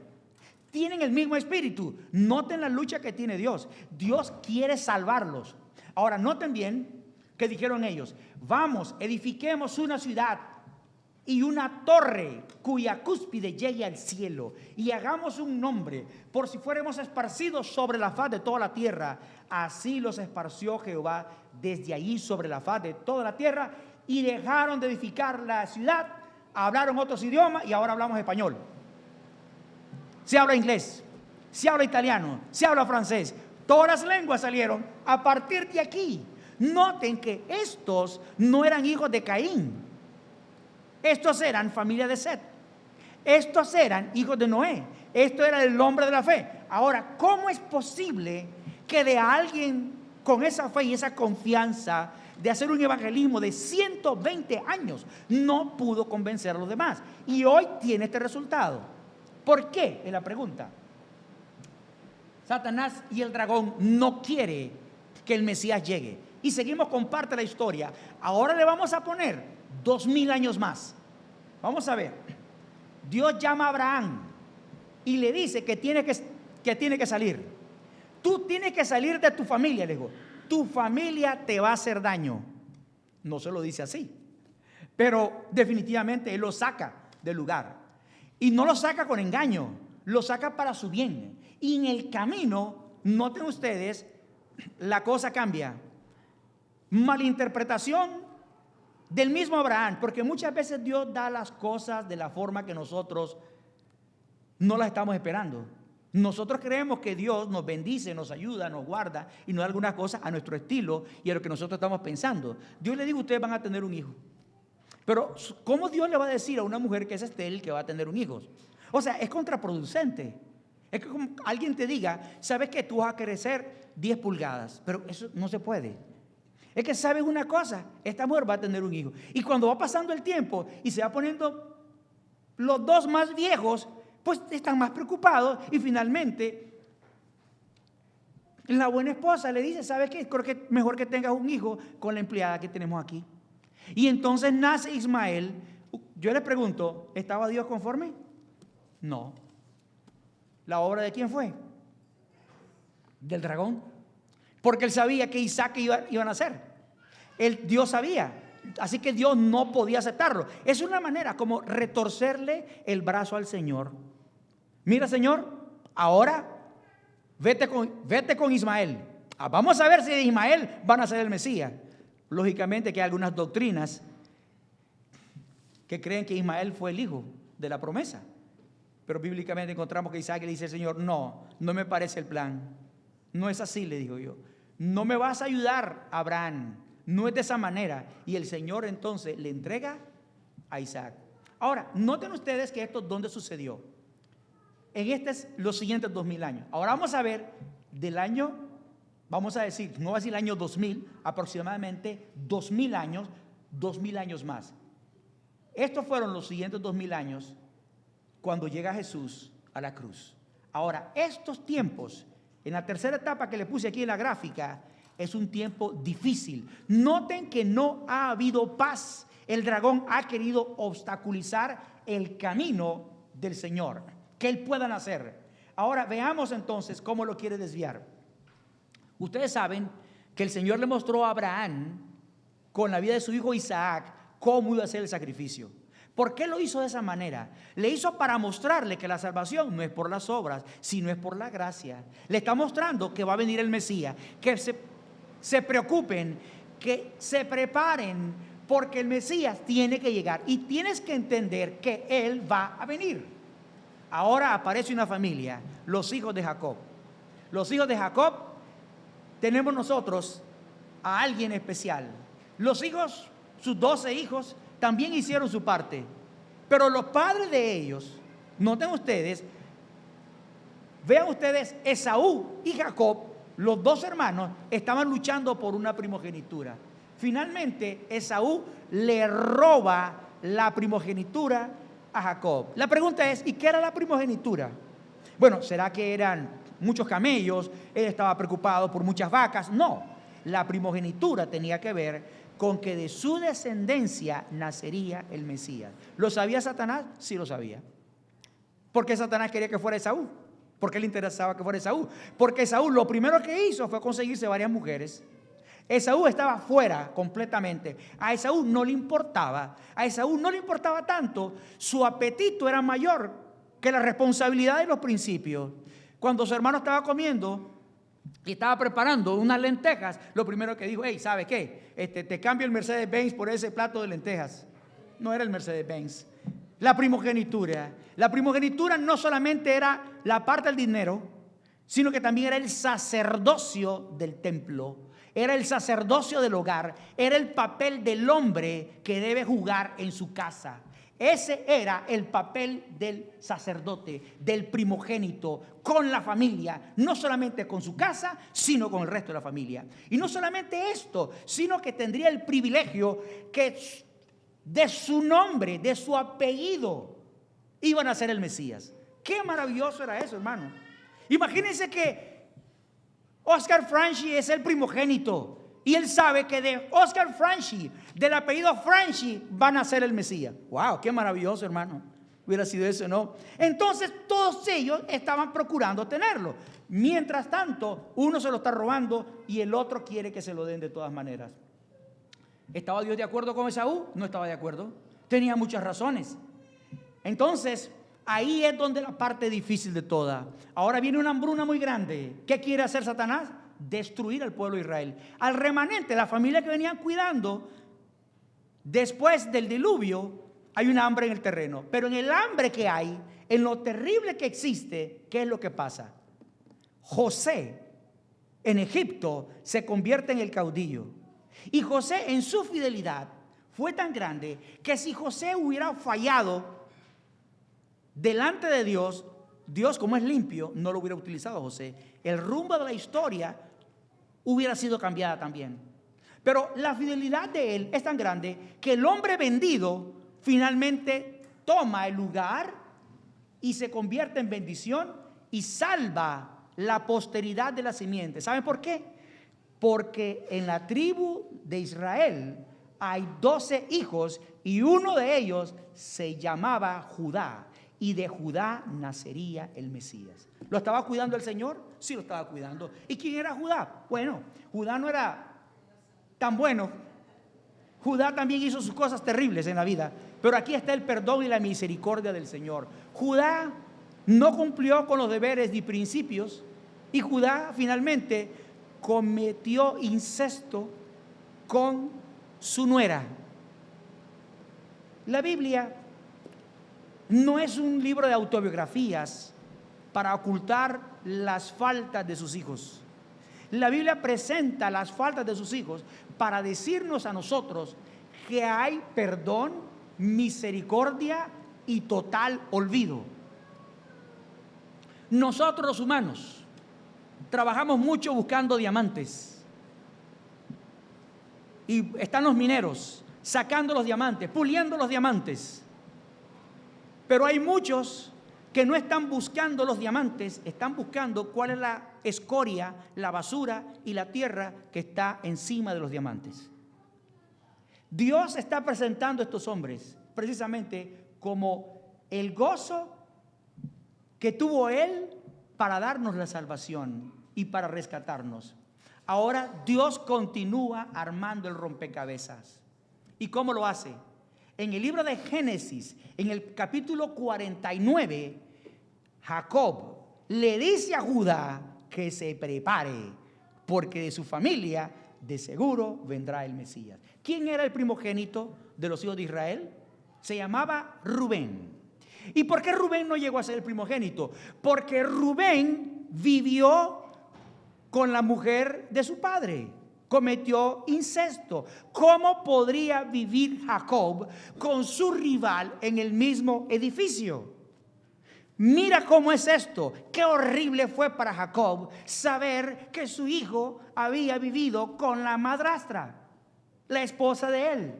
Tienen el mismo espíritu. Noten la lucha que tiene Dios. Dios quiere salvarlos. Ahora noten bien que dijeron ellos: vamos, edifiquemos una ciudad y una torre cuya cúspide llegue al cielo, y hagamos un nombre por si fuéramos esparcidos sobre la faz de toda la tierra. Así los esparció Jehová desde allí sobre la faz de toda la tierra, y dejaron de edificar la ciudad, hablaron otros idiomas y ahora hablamos español. Se habla inglés, se habla italiano, se habla francés, todas las lenguas salieron a partir de aquí. Noten que estos no eran hijos de Caín. Estos eran familia de Set. Estos eran hijos de Noé. Esto era el hombre de la fe. Ahora, ¿cómo es posible que de alguien con esa fe y esa confianza de hacer un evangelismo de 120 años no pudo convencer a los demás? Y hoy tiene este resultado. ¿Por qué? Es la pregunta. Satanás y el dragón no quiere que el Mesías llegue. Y seguimos con parte de la historia. Ahora le vamos a poner 2000 años más. Vamos a ver. Dios llama a Abraham y le dice que tiene que que tiene que salir. Tú tienes que salir de tu familia, le digo. Tu familia te va a hacer daño. No se lo dice así, pero definitivamente Él lo saca del lugar. Y no lo saca con engaño, lo saca para su bien. Y en el camino, noten ustedes, la cosa cambia. Malinterpretación del mismo Abraham, porque muchas veces Dios da las cosas de la forma que nosotros no las estamos esperando. Nosotros creemos que Dios nos bendice, nos ayuda, nos guarda y nos da algunas cosas a nuestro estilo y a lo que nosotros estamos pensando. Dios le dice, ustedes van a tener un hijo. Pero ¿cómo Dios le va a decir a una mujer que es estéril que va a tener un hijo? O sea, es contraproducente. Es que como alguien te diga, sabes que tú vas a crecer 10 pulgadas, pero eso no se puede. Es que sabes una cosa, esta mujer va a tener un hijo. Y cuando va pasando el tiempo y se va poniendo los dos más viejos, pues están más preocupados y finalmente la buena esposa le dice, ¿sabes qué? Creo que mejor que tengas un hijo con la empleada que tenemos aquí. Y entonces nace Ismael. Yo les pregunto, ¿estaba Dios conforme? No. ¿La obra de quién fue? Del dragón. Porque él sabía que Isaac iba a nacer. Dios sabía. Así que Dios no podía aceptarlo. Es una manera como retorcerle el brazo al Señor. Mira, Señor, ahora vete con Ismael. Vamos a ver si de Ismael van a ser el Mesías. Lógicamente que hay algunas doctrinas que creen que Ismael fue el hijo de la promesa. Pero bíblicamente encontramos que Isaac le dice al Señor, no me parece el plan. No es así, le digo yo. No me vas a ayudar, Abraham. No es de esa manera. Y el Señor entonces le entrega a Isaac. Ahora, noten ustedes que esto, ¿dónde sucedió? En los siguientes 2000 años. Ahora vamos a ver del año, vamos a decir, no va a decir el año 2000, aproximadamente 2000 años más. Estos fueron los siguientes 2000 años cuando llega Jesús a la cruz. Ahora, estos tiempos, en la tercera etapa que le puse aquí en la gráfica, es un tiempo difícil. Noten que no ha habido paz. El dragón ha querido obstaculizar el camino del Señor, que Él pueda nacer. Ahora veamos entonces cómo lo quiere desviar. Ustedes saben que el Señor le mostró a Abraham, con la vida de su hijo Isaac, cómo iba a ser el sacrificio. ¿Por qué lo hizo de esa manera? Le hizo para mostrarle que la salvación no es por las obras, sino es por la gracia. Le está mostrando que va a venir el Mesías, que se preocupen, que se preparen, porque el Mesías tiene que llegar y tienes que entender que Él va a venir. Ahora aparece una familia, los hijos de Jacob. Los hijos de Jacob, tenemos nosotros a alguien especial. Los hijos, sus 12 hijos, también hicieron su parte. Pero los padres de ellos, noten ustedes, vean ustedes, Esaú y Jacob, los dos hermanos, estaban luchando por una primogenitura. Finalmente, Esaú le roba la primogenitura a Jacob. La pregunta es, ¿y qué era la primogenitura? Bueno, ¿será que eran muchos camellos? Él estaba preocupado por muchas vacas. No, la primogenitura tenía que ver con que de su descendencia nacería el Mesías. ¿Lo sabía Satanás? Sí lo sabía. ¿Por qué Satanás quería que fuera Esaú? ¿Por qué le interesaba que fuera Esaú? Porque Esaú lo primero que hizo fue conseguirse varias mujeres. Esaú estaba fuera completamente. A Esaú no le importaba. A Esaú no le importaba tanto. Su apetito era mayor que la responsabilidad de los principios. Cuando su hermano estaba comiendo y estaba preparando unas lentejas, lo primero que dijo, hey, ¿sabe qué? Te cambio el Mercedes-Benz por ese plato de lentejas. No era el Mercedes-Benz. La primogenitura. La primogenitura no solamente era la parte del dinero, sino que también era el sacerdocio del templo. Era el sacerdocio del hogar. Era el papel del hombre que debe jugar en su casa. Ese era el papel del sacerdote, del primogénito, con la familia, no solamente con su casa, sino con el resto de la familia. Y no solamente esto, sino que tendría el privilegio que de su nombre, de su apellido, iban a ser el Mesías. Qué maravilloso era eso, hermano. Imagínense que Oscar Franchi es el primogénito. Y él sabe que de Oscar Franchi, del apellido Franchi, van a ser el Mesías. ¡Wow! ¡Qué maravilloso, hermano! Hubiera sido eso, ¿no? Entonces todos ellos estaban procurando tenerlo. Mientras tanto, uno se lo está robando y el otro quiere que se lo den de todas maneras. ¿Estaba Dios de acuerdo con Esaú? No estaba de acuerdo. Tenía muchas razones. Entonces, ahí es donde la parte difícil de toda. Ahora viene una hambruna muy grande. ¿Qué quiere hacer Satanás? Destruir al pueblo de Israel. Al remanente, la familia que venían cuidando, después del diluvio, hay una hambre en el terreno. Pero en el hambre que hay, en lo terrible que existe, ¿qué es lo que pasa? José en Egipto se convierte en el caudillo. Y José, en su fidelidad, fue tan grande que si José hubiera fallado delante de Dios, Dios, como es limpio, no lo hubiera utilizado a José. El rumbo de la historia hubiera sido cambiada también. Pero la fidelidad de él es tan grande que el hombre vendido finalmente toma el lugar y se convierte en bendición y salva la posteridad de la simiente. ¿Saben por qué? Porque en la tribu de Israel hay 12 hijos y uno de ellos se llamaba Judá, y de Judá nacería el Mesías. ¿Lo estaba cuidando el Señor? Sí, lo estaba cuidando. ¿Y quién era Judá? Bueno, Judá no era tan bueno. Judá también hizo sus cosas terribles en la vida, pero aquí está el perdón y la misericordia del Señor. Judá no cumplió con los deberes ni principios, y Judá finalmente cometió incesto con su nuera. La Biblia no es un libro de autobiografías para ocultar las faltas de sus hijos. La Biblia presenta las faltas de sus hijos para decirnos a nosotros que hay perdón, misericordia y total olvido. Nosotros los humanos trabajamos mucho buscando diamantes. Y están los mineros sacando los diamantes, puliendo los diamantes. Pero hay muchos que no están buscando los diamantes, están buscando cuál es la escoria, la basura y la tierra que está encima de los diamantes. Dios está presentando a estos hombres precisamente como el gozo que tuvo Él para darnos la salvación y para rescatarnos. Ahora Dios continúa armando el rompecabezas. ¿Y cómo lo hace? En el libro de Génesis, en el capítulo 49, Jacob le dice a Judá que se prepare, porque de su familia de seguro vendrá el Mesías. ¿Quién era el primogénito de los hijos de Israel? Se llamaba Rubén. ¿Y por qué Rubén no llegó a ser el primogénito? Porque Rubén vivió con la mujer de su padre. Cometió incesto. ¿Cómo podría vivir Jacob con su rival en el mismo edificio? Mira cómo es esto. Qué horrible fue para Jacob saber que su hijo había vivido con la madrastra, la esposa de él.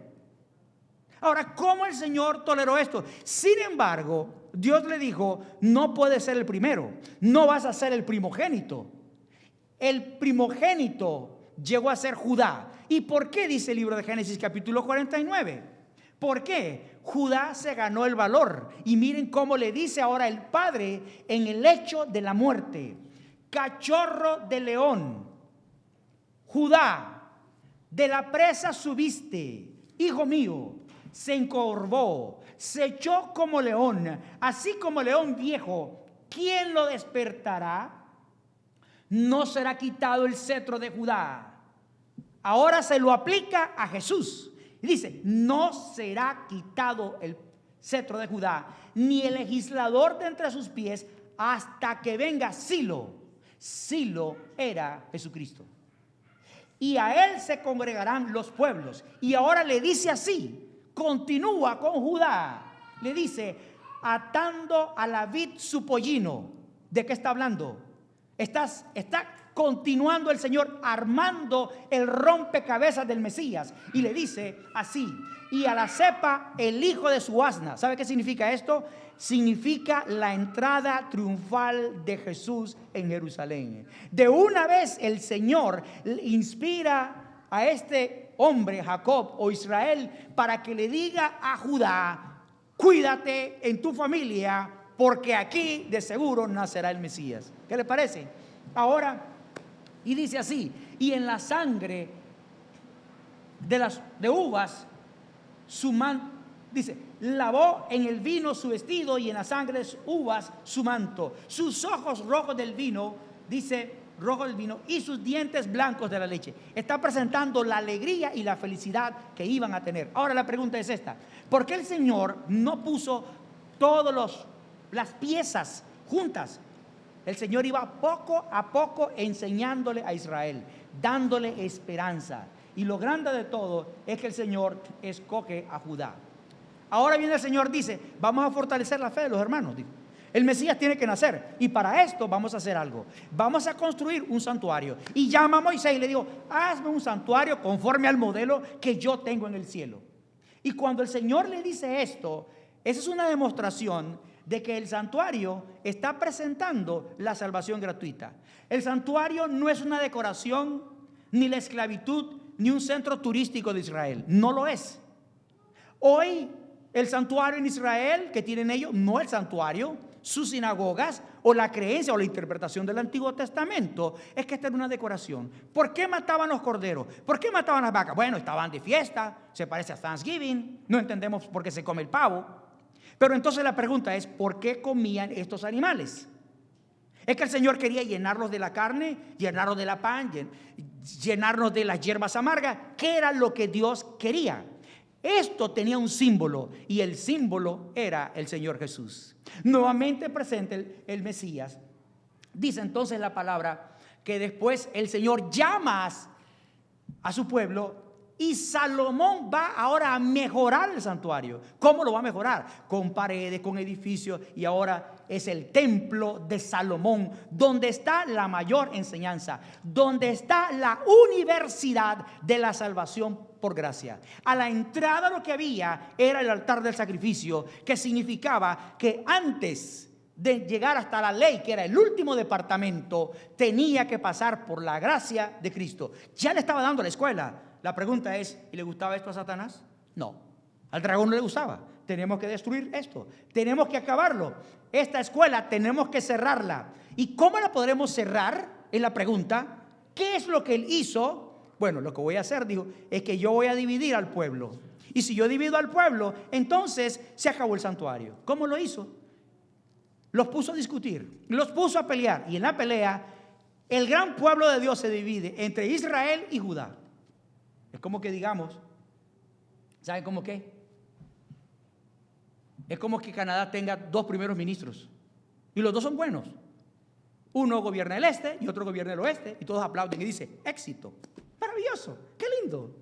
Ahora, ¿cómo el Señor toleró esto? Sin embargo, Dios le dijo: no puedes ser el primero, no vas a ser el primogénito. El primogénito llegó a ser Judá. ¿Y por qué dice el libro de Génesis capítulo 49? ¿Por qué? Judá se ganó el valor. Y miren cómo le dice ahora el padre en el lecho de la muerte: cachorro de león, Judá, de la presa subiste, hijo mío. Se encorvó, se echó como león, así como león viejo. ¿Quién lo despertará? No será quitado el cetro de Judá. Ahora se lo aplica a Jesús. Y dice: no será quitado el cetro de Judá, ni el legislador de entre sus pies, hasta que venga Silo. Silo era Jesucristo. Y a él se congregarán los pueblos. Y ahora le dice así, continúa con Judá. Le dice: atando a la vid su pollino. ¿De qué está hablando? Está continuando el Señor armando el rompecabezas del Mesías. Y le dice así: y a la cepa el hijo de su asna. ¿Sabe qué significa esto? Significa la entrada triunfal de Jesús en Jerusalén. De una vez el Señor inspira a este hombre, Jacob o Israel, para que le diga a Judá: cuídate en tu familia, porque aquí de seguro nacerá el Mesías. ¿Qué le parece? Ahora, y dice así, y en la sangre de uvas, su manto, dice, lavó en el vino su vestido y en la sangre de uvas su manto. Sus ojos rojos del vino, dice, rojo del vino, y sus dientes blancos de la leche. Está presentando la alegría y la felicidad que iban a tener. Ahora la pregunta es esta: ¿por qué el Señor no puso todas las piezas juntas? El Señor iba poco a poco enseñándole a Israel, dándole esperanza. Y lo grande de todo es que el Señor escoge a Judá. Ahora viene el Señor, dice, vamos a fortalecer la fe de los hermanos. El Mesías tiene que nacer, y para esto vamos a hacer algo. Vamos a construir un santuario. Y llama a Moisés y le digo, hazme un santuario conforme al modelo que yo tengo en el cielo. Y cuando el Señor le dice esto, esa es una demostración de que el santuario está presentando la salvación gratuita. El santuario no es una decoración, ni la esclavitud, ni un centro turístico de Israel. No lo es. Hoy el santuario en Israel que tienen ellos, no el santuario, sus sinagogas o la creencia o la interpretación del Antiguo Testamento es que esta era una decoración. ¿Por qué mataban los corderos? ¿Por qué mataban las vacas? Bueno, estaban de fiesta, se parece a Thanksgiving, no entendemos por qué se come el pavo. Pero entonces la pregunta es, ¿por qué comían estos animales? Es que el Señor quería llenarlos de la carne, llenarlos de la pan, llenarnos de las hierbas amargas. ¿Qué era lo que Dios quería? Esto tenía un símbolo, y el símbolo era el Señor Jesús. Nuevamente presente el Mesías. Dice entonces la palabra que después el Señor llama a su pueblo, y Salomón va ahora a mejorar el santuario. ¿Cómo lo va a mejorar? Con paredes, con edificios, y ahora es el templo de Salomón, donde está la mayor enseñanza, donde está la universidad de la salvación por gracia. A la entrada lo que había era el altar del sacrificio, que significaba que antes de llegar hasta la ley, que era el último departamento, tenía que pasar por la gracia de Cristo. Ya le estaba dando la escuela. La pregunta es, ¿y le gustaba esto a Satanás? No, al dragón no le gustaba. Tenemos que destruir esto, tenemos que acabarlo. Esta escuela tenemos que cerrarla. ¿Y cómo la podremos cerrar? Es la pregunta. ¿Qué es lo que él hizo? Bueno, lo que voy a hacer, dijo, es que yo voy a dividir al pueblo. Y si yo divido al pueblo, entonces se acabó el santuario. ¿Cómo lo hizo? Los puso a discutir, los puso a pelear. Y en la pelea, el gran pueblo de Dios se divide entre Israel y Judá. Es como que digamos, ¿saben cómo qué? Es como que Canadá tenga dos primeros ministros y los dos son buenos. Uno gobierna el este y otro gobierna el oeste, y todos aplauden y dicen, éxito, maravilloso, qué lindo,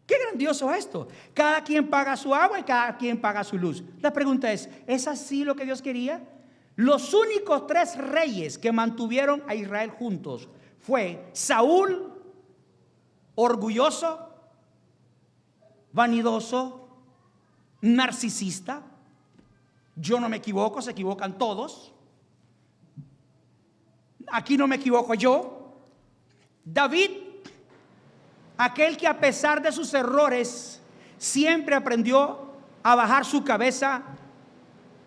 qué grandioso esto. Cada quien paga su agua y cada quien paga su luz. La pregunta ¿es así lo que Dios quería? Los únicos 3 reyes que mantuvieron a Israel juntos fue Saúl, orgulloso, vanidoso, narcisista. Yo no me equivoco, se equivocan todos. Aquí no me equivoco yo. David, aquel que a pesar de sus errores siempre aprendió a bajar su cabeza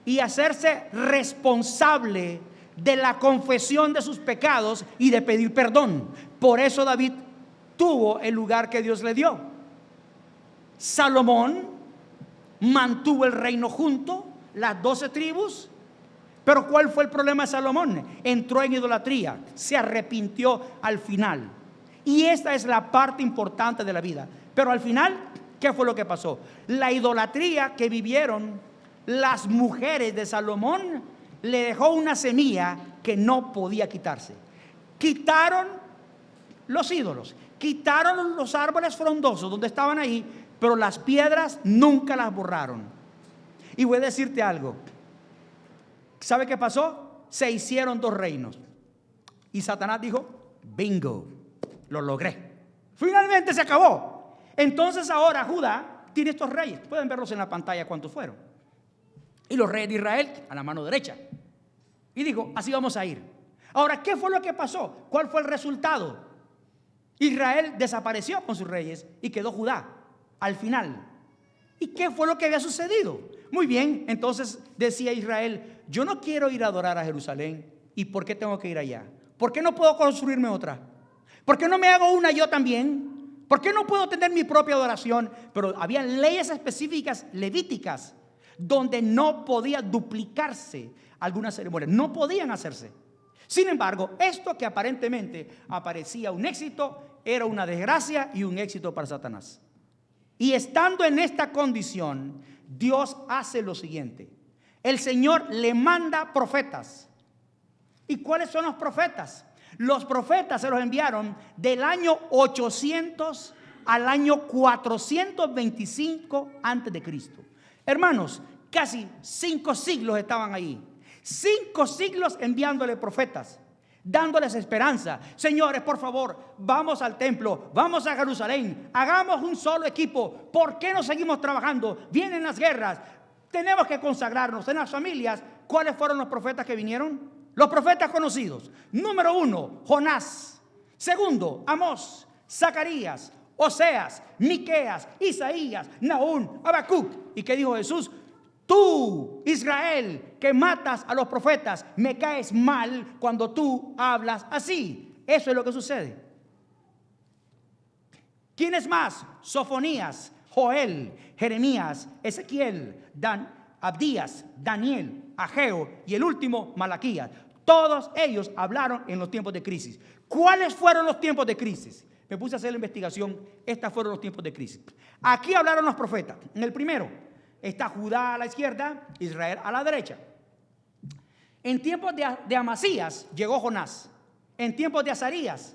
y hacerse responsable de la confesión de sus pecados y de pedir perdón. Por eso David tuvo el lugar que Dios le dio. Salomón mantuvo el reino junto, las 12 tribus. Pero ¿cuál fue el problema de Salomón? Entró en idolatría, se arrepintió al final. Y esta es la parte importante de la vida. Pero al final, ¿qué fue lo que pasó? La idolatría que vivieron las mujeres de Salomón le dejó una semilla que no podía quitarse. Quitaron los ídolos, quitaron los árboles frondosos donde estaban ahí, pero las piedras nunca las borraron. Y voy a decirte algo. ¿Sabe qué pasó? Se hicieron 2 reinos. Y Satanás dijo, bingo, lo logré. Finalmente se acabó. Entonces ahora Judá tiene estos reyes. Pueden verlos en la pantalla cuántos fueron. Y los reyes de Israel a la mano derecha. Y dijo, así vamos a ir. Ahora, ¿qué fue lo que pasó? ¿Cuál fue el resultado? Israel desapareció con sus reyes y quedó Judá al final. ¿Y qué fue lo que había sucedido? Muy bien, entonces decía Israel, yo no quiero ir a adorar a Jerusalén. ¿Y por qué tengo que ir allá? ¿Por qué no puedo construirme otra? ¿Por qué no me hago una yo también? ¿Por qué no puedo tener mi propia adoración? Pero había leyes específicas levíticas donde no podía duplicarse algunas ceremonias, no podían hacerse. Sin embargo, esto que aparentemente aparecía un éxito, era una desgracia y un éxito para Satanás. Y estando en esta condición, Dios hace lo siguiente. El Señor le manda profetas. ¿Y cuáles son los profetas? Los profetas se los enviaron del año 800 al año 425 antes de Cristo. Hermanos, casi 5 siglos estaban ahí. 5 siglos enviándole profetas, dándoles esperanza. Señores, por favor, vamos al templo, vamos a Jerusalén, hagamos un solo equipo. ¿Por qué no seguimos trabajando? Vienen las guerras, tenemos que consagrarnos en las familias. ¿Cuáles fueron los profetas que vinieron? Los profetas conocidos. Número 1, Jonás. Segundo, Amós, Zacarías, Oseas, Miqueas, Isaías, Nahum, Habacuc. ¿Y qué dijo Jesús? Tú, Israel, que matas a los profetas, me caes mal cuando tú hablas así. Eso es lo que sucede. ¿Quiénes más? Sofonías, Joel, Jeremías, Ezequiel, Abdías, Daniel, Ageo y el último, Malaquías. Todos ellos hablaron en los tiempos de crisis. ¿Cuáles fueron los tiempos de crisis? Me puse a hacer la investigación. Estos fueron los tiempos de crisis. Aquí hablaron los profetas. En el primero está Judá a la izquierda, Israel a la derecha. En tiempos de Amasías llegó Jonás. En tiempos de Azarías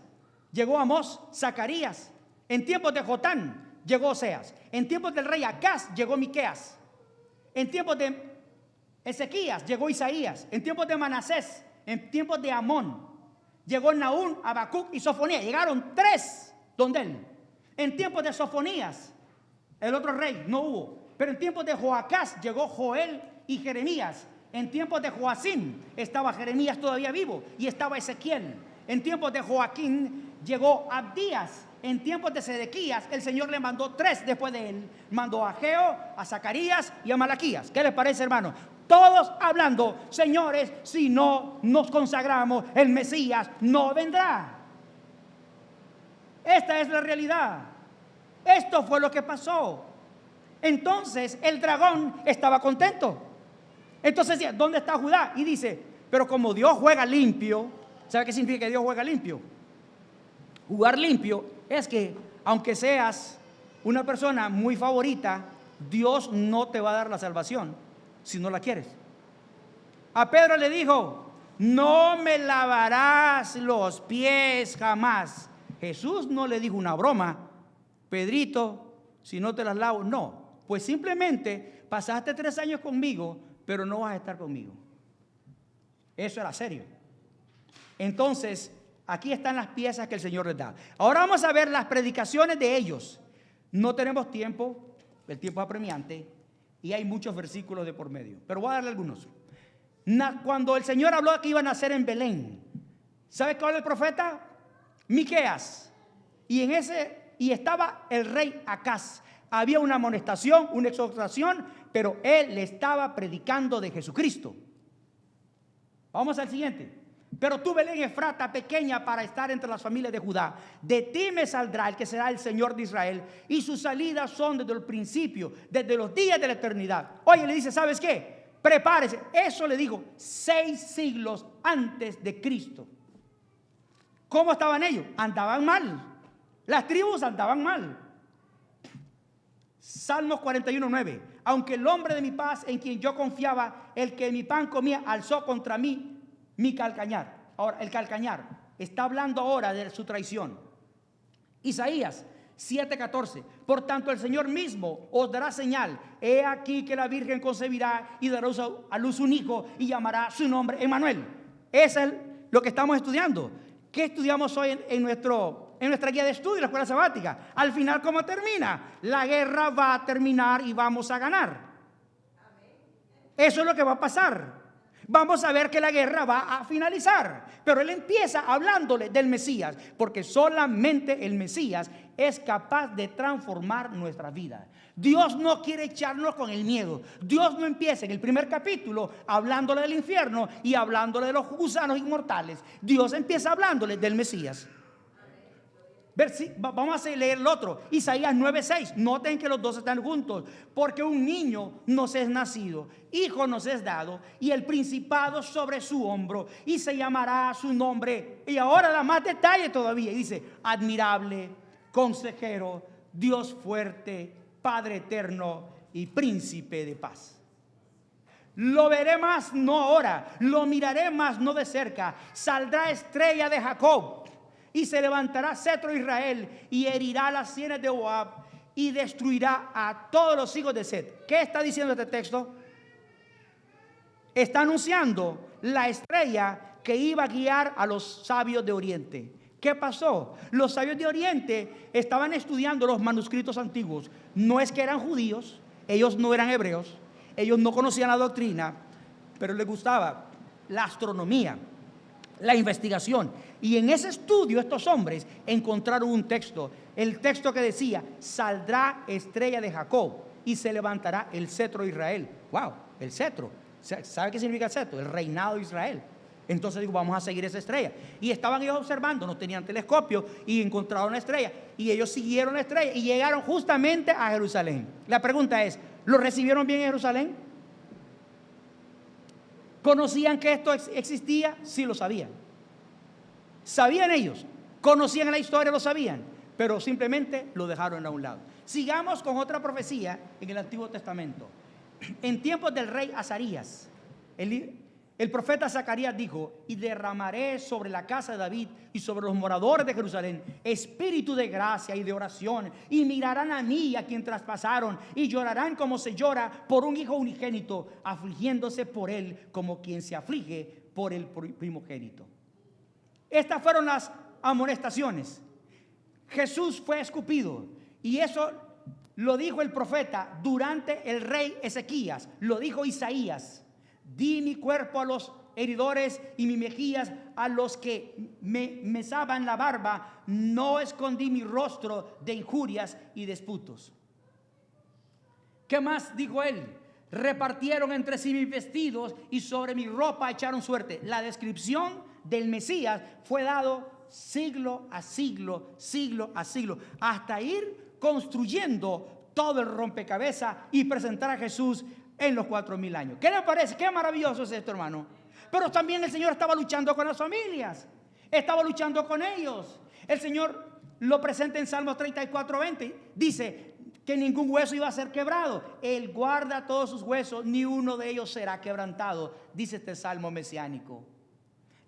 llegó Amós, Zacarías. En tiempos de Jotán llegó Oseas. En tiempos del rey Acaz llegó Miqueas. En tiempos de Ezequías llegó Isaías. En tiempos de Manasés, en tiempos de Amón llegó Nahum, Habacuc y Sofonías. Llegaron 3 donde él. En tiempos de Sofonías, el otro rey, no hubo. Pero en tiempos de Joacás llegó Joel y Jeremías. En tiempos de Joacim estaba Jeremías todavía vivo y estaba Ezequiel. En tiempos de Joaquín llegó Abdías. En tiempos de Sedequías el Señor le mandó 3 después de él. Mandó a Ageo, a Zacarías y a Malaquías. ¿Qué les parece, hermano? Todos hablando, señores, si no nos consagramos, el Mesías no vendrá. Esta es la realidad. Esto fue lo que pasó. Entonces el dragón estaba contento. Entonces decía, ¿dónde está Judá? Y dice, pero como Dios juega limpio, ¿sabe qué significa que Dios juega limpio? Jugar limpio es que aunque seas una persona muy favorita, Dios no te va a dar la salvación si no la quieres. A Pedro le dijo, no me lavarás los pies jamás. Jesús no le dijo una broma, Pedrito, si no te las lavo, no. Pues simplemente pasaste 3 años conmigo, pero no vas a estar conmigo. Eso era serio. Entonces, aquí están las piezas que el Señor les da. Ahora vamos a ver las predicaciones de ellos. No tenemos tiempo, el tiempo es apremiante y hay muchos versículos de por medio, pero voy a darle algunos. Cuando el Señor habló que iban a nacer en Belén, ¿sabe cuál es el profeta? Miqueas. Y estaba el rey Acaz. Había una amonestación, una exhortación, pero él le estaba predicando de Jesucristo. Vamos al siguiente. Pero tú, Belén Efrata, pequeña para estar entre las familias de Judá, de ti me saldrá el que será el Señor de Israel, y sus salidas son desde el principio, desde los días de la eternidad. Oye, le dice, ¿sabes qué? Prepárese. Eso le dijo 6 siglos antes de Cristo. ¿Cómo estaban ellos? Andaban mal. Las tribus andaban mal. Salmos 41:9. Aunque el hombre de mi paz, en quien yo confiaba, el que mi pan comía, alzó contra mí mi calcañar. Ahora, el calcañar está hablando ahora de su traición. Isaías 7:14. Por tanto, el Señor mismo os dará señal. He aquí que la Virgen concebirá y dará a luz un hijo y llamará su nombre Emmanuel. Eso es lo que estamos estudiando. ¿Qué estudiamos hoy en nuestra guía de estudio en la escuela sabática? Al final, ¿cómo termina? La guerra va a terminar y vamos a ganar. Eso es lo que va a pasar. vamos a ver que la guerra va a finalizar. Pero él empieza hablándole del Mesías, porque solamente el Mesías es capaz de transformar nuestra vida. Dios no quiere echarnos con el miedo. Dios no empieza en el primer capítulo hablándole del infierno y hablándole de los gusanos inmortales. Dios empieza hablándole del Mesías. Vamos a leer el otro, Isaías 9:6. Noten que los dos están juntos. Porque un niño nos es nacido, hijo nos es dado, y el principado sobre su hombro, y se llamará su nombre. Y ahora da más detalle todavía, y dice: admirable, consejero, Dios fuerte, Padre eterno y príncipe de paz. Lo veré más, no ahora, lo miraré más, no de cerca. Saldrá estrella de Jacob, y se levantará cetro de Israel, y herirá las sienes de Moab, y destruirá a todos los hijos de Set. ¿Qué está diciendo este texto? Está anunciando la estrella que iba a guiar a los sabios de Oriente. ¿Qué pasó? Los sabios de Oriente estaban estudiando los manuscritos antiguos. No es que eran judíos, ellos no eran hebreos, ellos no conocían la doctrina, pero les gustaba la astronomía, la investigación. Y en ese estudio estos hombres encontraron un texto, el texto que decía: saldrá estrella de Jacob y se levantará el cetro de Israel. Wow, el cetro. ¿Sabe qué significa el cetro? El reinado de Israel. Entonces digo, vamos a seguir esa estrella. Y estaban ellos observando, no tenían telescopio, y encontraron la estrella. Y ellos siguieron la estrella y llegaron justamente a Jerusalén. La pregunta es, ¿lo recibieron bien en Jerusalén? ¿Conocían que esto existía? Sí, lo sabían. ¿Sabían ellos? ¿Conocían la historia? Lo sabían. Pero simplemente lo dejaron a un lado. Sigamos con otra profecía en el Antiguo Testamento. En tiempos del rey Azarías, el profeta Zacarías dijo: y derramaré sobre la casa de David y sobre los moradores de Jerusalén espíritu de gracia y de oración, y mirarán a mí, a quien traspasaron, y llorarán como se llora por un hijo unigénito, afligiéndose por él como quien se aflige por el primogénito. Estas fueron las amonestaciones. Jesús fue escupido, y eso lo dijo el profeta durante el rey Ezequías, lo dijo Isaías: di mi cuerpo a los heridores y mis mejillas a los que me mesaban la barba, no escondí mi rostro de injurias y disputos. ¿Qué más dijo él? Repartieron entre sí mis vestidos y sobre mi ropa echaron suerte. La descripción del Mesías fue dado siglo a siglo, siglo a siglo, hasta ir construyendo todo el rompecabezas y presentar a Jesús en los 4000 años. ¿Qué le parece? Qué maravilloso es esto, hermano. Pero también el Señor estaba luchando con las familias, estaba luchando con ellos. El Señor lo presenta en Salmos 34:20. Dice que ningún hueso iba a ser quebrado. Él guarda todos sus huesos, ni uno de ellos será quebrantado, dice este salmo mesiánico.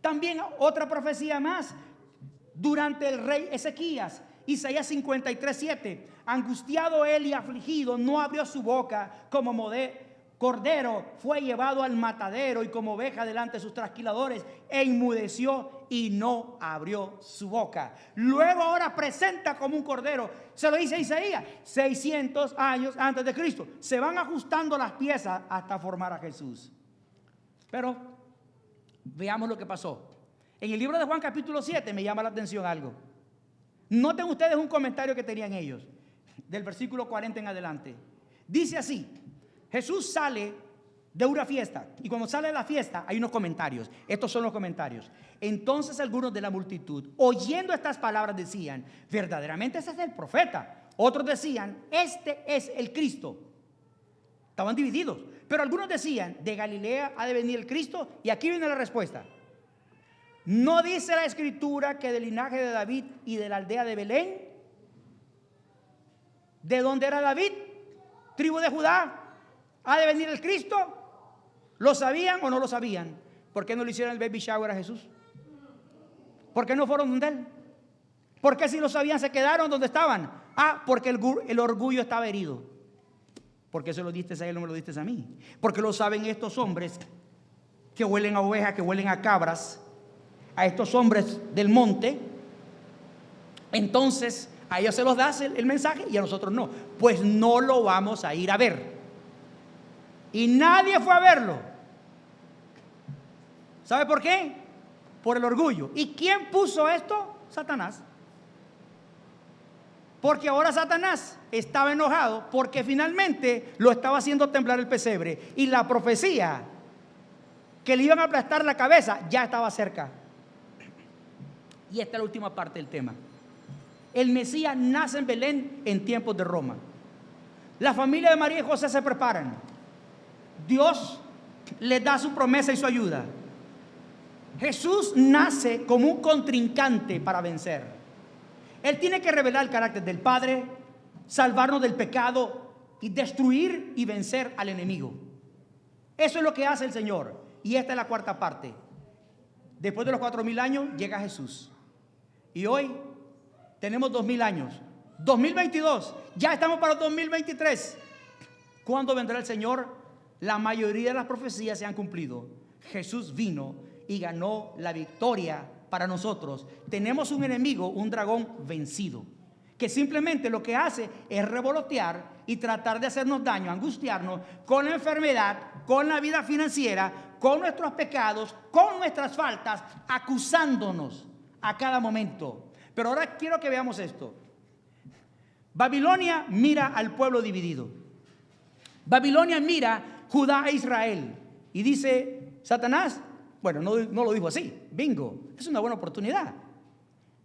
También otra profecía más durante el rey Ezequías, Isaías 53:7. Angustiado él y afligido, no abrió su boca, como cordero fue llevado al matadero, y como oveja delante de sus trasquiladores, e inmudeció y no abrió su boca. Luego ahora presenta como un cordero. Se lo dice Isaías 600 años antes de Cristo. Se van ajustando las piezas hasta formar a Jesús. Pero veamos lo que pasó. En el libro de Juan capítulo 7 me llama la atención algo. Noten ustedes un comentario que tenían ellos, del versículo 40 en adelante. Dice así: Jesús sale de una fiesta, y cuando sale de la fiesta hay unos comentarios. Estos son los comentarios. Entonces algunos de la multitud, oyendo estas palabras, decían: verdaderamente ese es el profeta. Otros decían: este es el Cristo. Estaban divididos. Pero algunos decían: de Galilea ha de venir el Cristo. Y aquí viene la respuesta. ¿No dice la Escritura que del linaje de David y de la aldea de Belén, de donde era David, tribu de Judá, ha de venir el Cristo? ¿Lo sabían o no lo sabían? ¿Por qué no le hicieron el baby shower a Jesús? ¿Por qué no fueron donde él? ¿Por qué si lo sabían se quedaron donde estaban? Porque el orgullo estaba herido. ¿Por qué se lo diste a él, no me lo diste a mí? Porque lo saben estos hombres que huelen a ovejas, que huelen a cabras, a estos hombres del monte. Entonces a ellos se los das el mensaje y a nosotros no. Pues no lo vamos a ir a ver. Y nadie fue a verlo. ¿Sabe por qué? Por el orgullo. ¿Y quién puso esto? Satanás. Porque ahora Satanás estaba enojado porque finalmente lo estaba haciendo temblar el pesebre. Y la profecía que le iban a aplastar la cabeza ya estaba cerca. Y esta es la última parte del tema. El Mesías nace en Belén en tiempos de Roma. La familia de María y José se preparan. Dios les da su promesa y su ayuda. Jesús nace como un contrincante para vencer. Él tiene que revelar el carácter del Padre, salvarnos del pecado y destruir y vencer al enemigo. Eso es lo que hace el Señor. Y esta es la cuarta parte. Después de los 4000 años llega Jesús. Y hoy tenemos 2000 años. 2022, ya estamos para el 2023. ¿Cuándo vendrá el Señor? La mayoría de las profecías se han cumplido. Jesús vino y ganó la victoria para nosotros. Tenemos un enemigo, un dragón vencido, que simplemente lo que hace es revolotear y tratar de hacernos daño, angustiarnos con la enfermedad, con la vida financiera, con nuestros pecados, con nuestras faltas, acusándonos a cada momento. Pero ahora quiero que veamos esto. Babilonia mira al pueblo dividido. Babilonia mira Judá e Israel y dice: Satanás, bueno, no lo dijo así, bingo, es una buena oportunidad.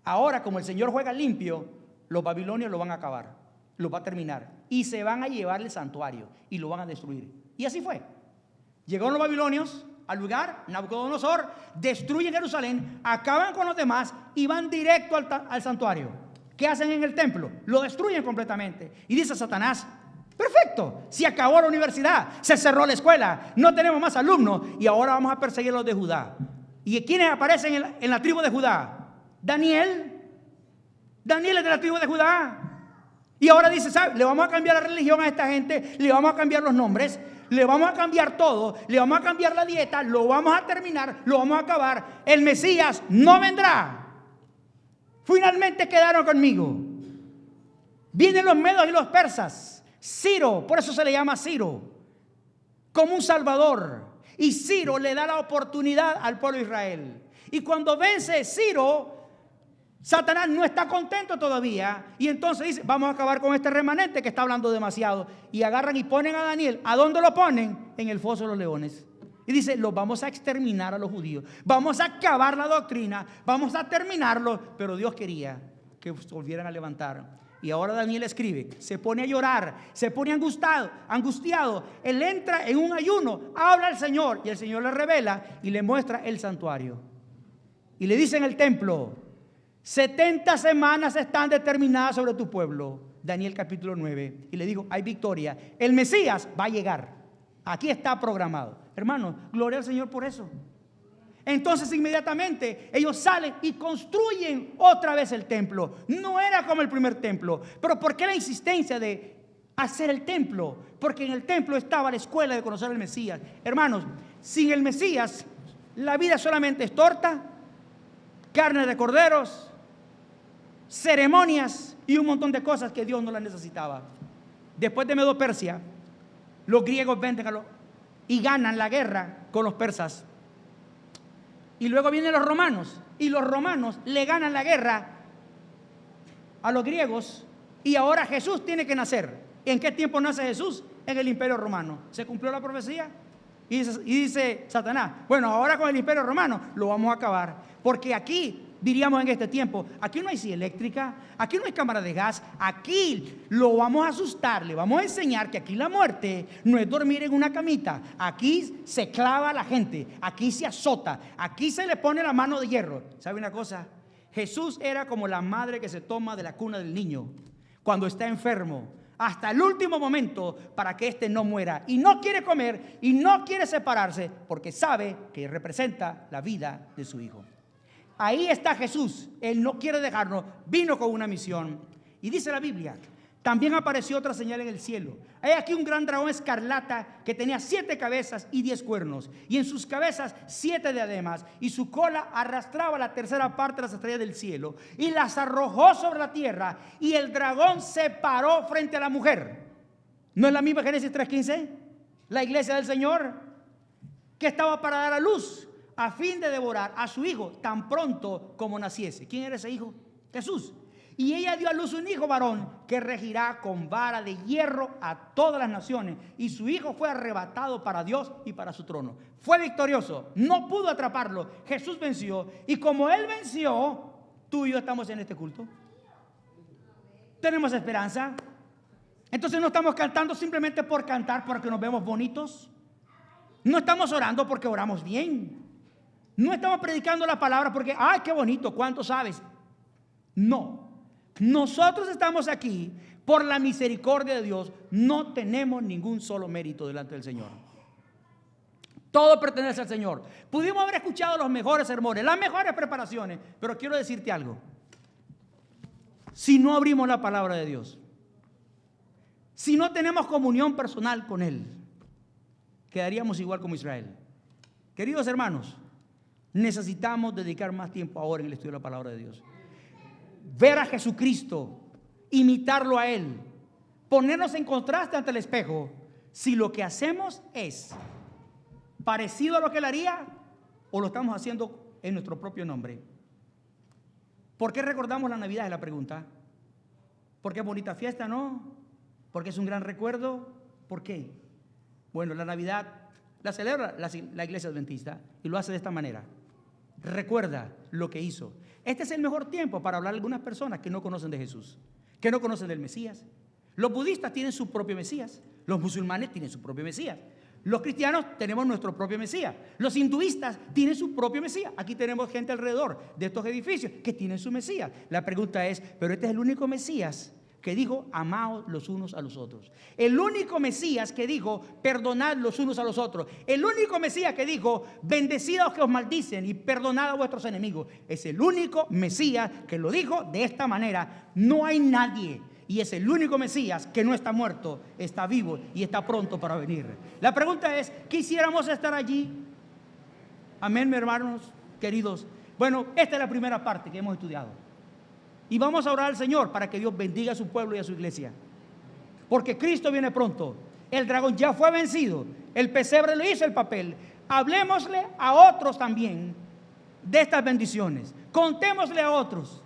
Ahora, como el Señor juega limpio, los babilonios lo van a acabar, lo va a terminar y se van a llevar el santuario y lo van a destruir. Y así fue. Llegaron los babilonios al lugar, Nabucodonosor, destruyen Jerusalén, acaban con los demás y van directo al santuario. ¿Qué hacen en el templo? Lo destruyen completamente. Y dice Satanás: perfecto, se acabó la universidad, se cerró la escuela, no tenemos más alumnos y ahora vamos a perseguir a los de Judá. ¿Y quiénes aparecen en la tribu de Judá? Daniel es de la tribu de Judá. Y ahora dice: ¿sabe? Le vamos a cambiar la religión a esta gente, le vamos a cambiar los nombres, le vamos a cambiar todo, le vamos a cambiar la dieta, lo vamos a terminar, lo vamos a acabar. El Mesías no vendrá. Finalmente quedaron conmigo. Vienen los medos y los persas. Ciro, por eso se le llama Ciro, como un salvador. Y Ciro le da la oportunidad al pueblo de Israel. Y cuando vence Ciro, Satanás no está contento todavía. Y entonces dice: vamos a acabar con este remanente que está hablando demasiado. Y agarran y ponen a Daniel. ¿A dónde lo ponen? En el foso de los leones. Y dice: los vamos a exterminar a los judíos. Vamos a acabar la doctrina. Vamos a terminarlo. Pero Dios quería que volvieran a levantar. Y ahora Daniel escribe, se pone a llorar, se pone angustiado. Él entra en un ayuno, habla al Señor y el Señor le revela y le muestra el santuario. Y le dice en el templo: 70 semanas están determinadas sobre tu pueblo. Daniel capítulo 9. Y le digo: hay victoria. El Mesías va a llegar. Aquí está programado. Hermanos, gloria al Señor por eso. Entonces inmediatamente ellos salen y construyen otra vez el templo. No era como el primer templo. Pero ¿por qué la insistencia de hacer el templo? Porque en el templo estaba la escuela de conocer al Mesías. Hermanos, sin el Mesías la vida solamente es torta, carne de corderos, ceremonias y un montón de cosas que Dios no las necesitaba. Después de Medo-Persia, los griegos venden y ganan la guerra con los persas. Y luego vienen los romanos, y los romanos le ganan la guerra a los griegos, y ahora Jesús tiene que nacer. ¿En qué tiempo nace Jesús? En el Imperio Romano. ¿Se cumplió la profecía? Y dice Satanás: bueno, ahora con el Imperio Romano lo vamos a acabar, porque aquí, diríamos en este tiempo, aquí no hay silla eléctrica, aquí no hay cámara de gas, aquí lo vamos a asustar, le vamos a enseñar que aquí la muerte no es dormir en una camita, aquí se clava a la gente, aquí se azota, aquí se le pone la mano de hierro. ¿Sabe una cosa? Jesús era como la madre que se toma de la cuna del niño cuando está enfermo hasta el último momento para que éste no muera, y no quiere comer y no quiere separarse porque sabe que representa la vida de su hijo. Ahí está Jesús. Él no quiere dejarnos. Vino con una misión. Y dice la Biblia: también apareció otra señal en el cielo. Hay aquí un gran dragón escarlata que tenía 7 cabezas y 10 cuernos. Y en sus cabezas 7 diademas. Y su cola arrastraba la tercera parte de las estrellas del cielo. Y las arrojó sobre la tierra. Y el dragón se paró frente a la mujer. ¿No es la misma Génesis 3:15? La iglesia del Señor, que estaba para dar a luz a fin de devorar a su hijo tan pronto como naciese. ¿Quién era ese hijo? Jesús. Y ella dio a luz un hijo varón que regirá con vara de hierro a todas las naciones. Y su hijo fue arrebatado para Dios y para su trono. Fue victorioso, no pudo atraparlo. Jesús venció. Y como Él venció, tú y yo estamos en este culto. Tenemos esperanza. Entonces no estamos cantando simplemente por cantar, porque nos vemos bonitos. No estamos orando porque oramos bien. No estamos predicando la palabra porque, ¡ay, qué bonito! ¿Cuánto sabes? No. Nosotros estamos aquí por la misericordia de Dios. No tenemos ningún solo mérito delante del Señor. Todo pertenece al Señor. Pudimos haber escuchado los mejores sermones, las mejores preparaciones, pero quiero decirte algo. Si no abrimos la palabra de Dios, si no tenemos comunión personal con Él, quedaríamos igual como Israel. Queridos hermanos, necesitamos dedicar más tiempo ahora en el estudio de la palabra de Dios. Ver a Jesucristo, imitarlo a Él, ponernos en contraste ante el espejo. Si lo que hacemos es parecido a lo que Él haría, o lo estamos haciendo en nuestro propio nombre. ¿Por qué recordamos la Navidad? Es la pregunta. ¿Porque es bonita fiesta? No. ¿Porque es un gran recuerdo? ¿Por qué? Bueno, la Navidad la celebra la Iglesia Adventista y lo hace de esta manera. Recuerda lo que hizo. Este es el mejor tiempo para hablar a algunas personas que no conocen de Jesús, que no conocen del Mesías. Los budistas tienen su propio Mesías, los musulmanes tienen su propio Mesías, los cristianos tenemos nuestro propio Mesías, los hinduistas tienen su propio Mesías. Aquí tenemos gente alrededor de estos edificios que tienen su Mesías. La pregunta es, ¿pero este es el único Mesías que dijo amaos los unos a los otros? El único Mesías que dijo perdonad los unos a los otros. El único Mesías que dijo bendecid a los que os maldicen y perdonad a vuestros enemigos. Es el único Mesías que lo dijo de esta manera. No hay nadie. Y es el único Mesías que no está muerto, está vivo y está pronto para venir. La pregunta es, ¿quisiéramos estar allí? Amén, mis hermanos queridos. Bueno, esta es la primera parte que hemos estudiado. Y vamos a orar al Señor para que Dios bendiga a su pueblo y a su iglesia. Porque Cristo viene pronto. El dragón ya fue vencido. El pesebre le hizo el papel. Hablemosle a otros también de estas bendiciones. Contémosle a otros.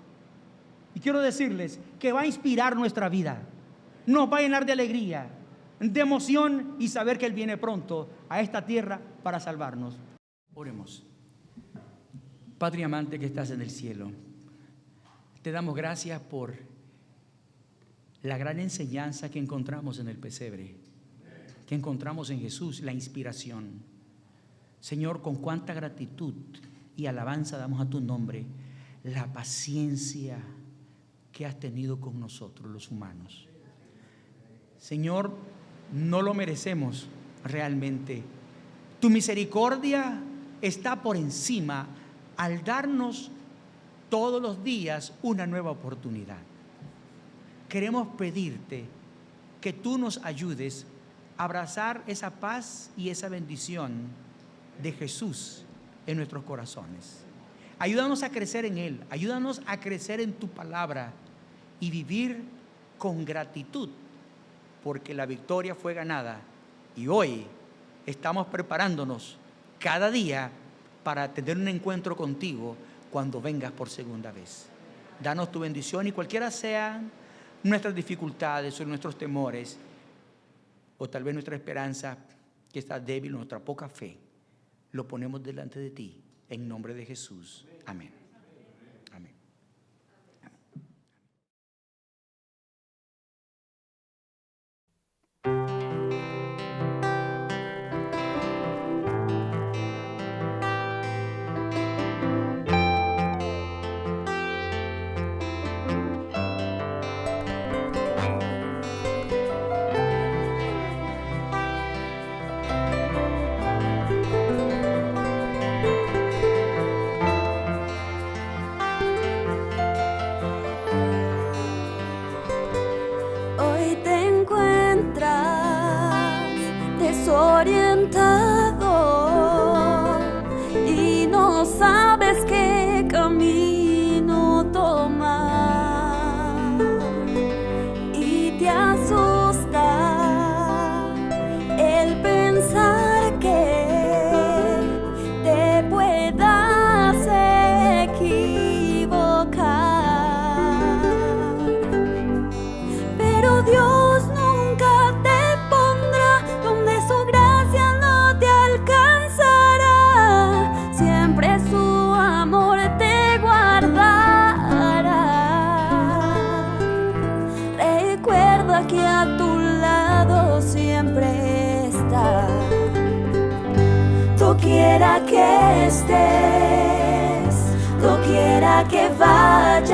Y quiero decirles que va a inspirar nuestra vida. Nos va a llenar de alegría, de emoción y saber que Él viene pronto a esta tierra para salvarnos. Oremos. Padre amante que estás en el cielo, te damos gracias por la gran enseñanza que encontramos en el pesebre, que encontramos en Jesús, la inspiración. Señor, con cuánta gratitud y alabanza damos a tu nombre, la paciencia que has tenido con nosotros los humanos. Señor, no lo merecemos realmente. Tu misericordia está por encima al darnos todos los días una nueva oportunidad. Queremos pedirte que tú nos ayudes a abrazar esa paz y esa bendición de Jesús en nuestros corazones. Ayúdanos a crecer en Él, ayúdanos a crecer en tu palabra y vivir con gratitud, porque la victoria fue ganada y hoy estamos preparándonos cada día para tener un encuentro contigo cuando vengas por segunda vez. Danos tu bendición y cualquiera sean nuestras dificultades o nuestros temores, o tal vez nuestra esperanza que está débil, nuestra poca fe, lo ponemos delante de ti. En nombre de Jesús. Amén. Amén. Desorientado y no sabes qué camino tomar y te asusta el pensar que te puede tu Dios nunca te pondrá donde su gracia no te alcanzará. Siempre su amor te guardará. Recuerda que a tu lado siempre está. Doquiera que estés, doquiera que vayas,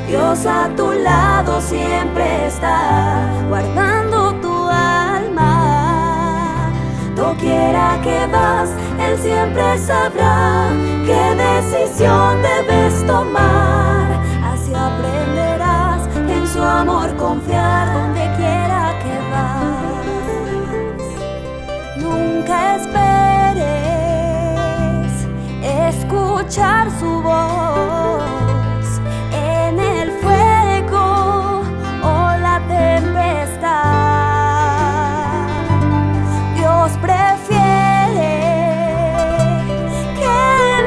Dios a tu lado siempre está, guardando tu alma. Doquiera que vas, Él siempre sabrá qué decisión debes tomar. Así aprenderás en su amor confiar donde quiera que vas. Nunca esperes escuchar su voz en el fuego o la tempestad. Dios prefiere que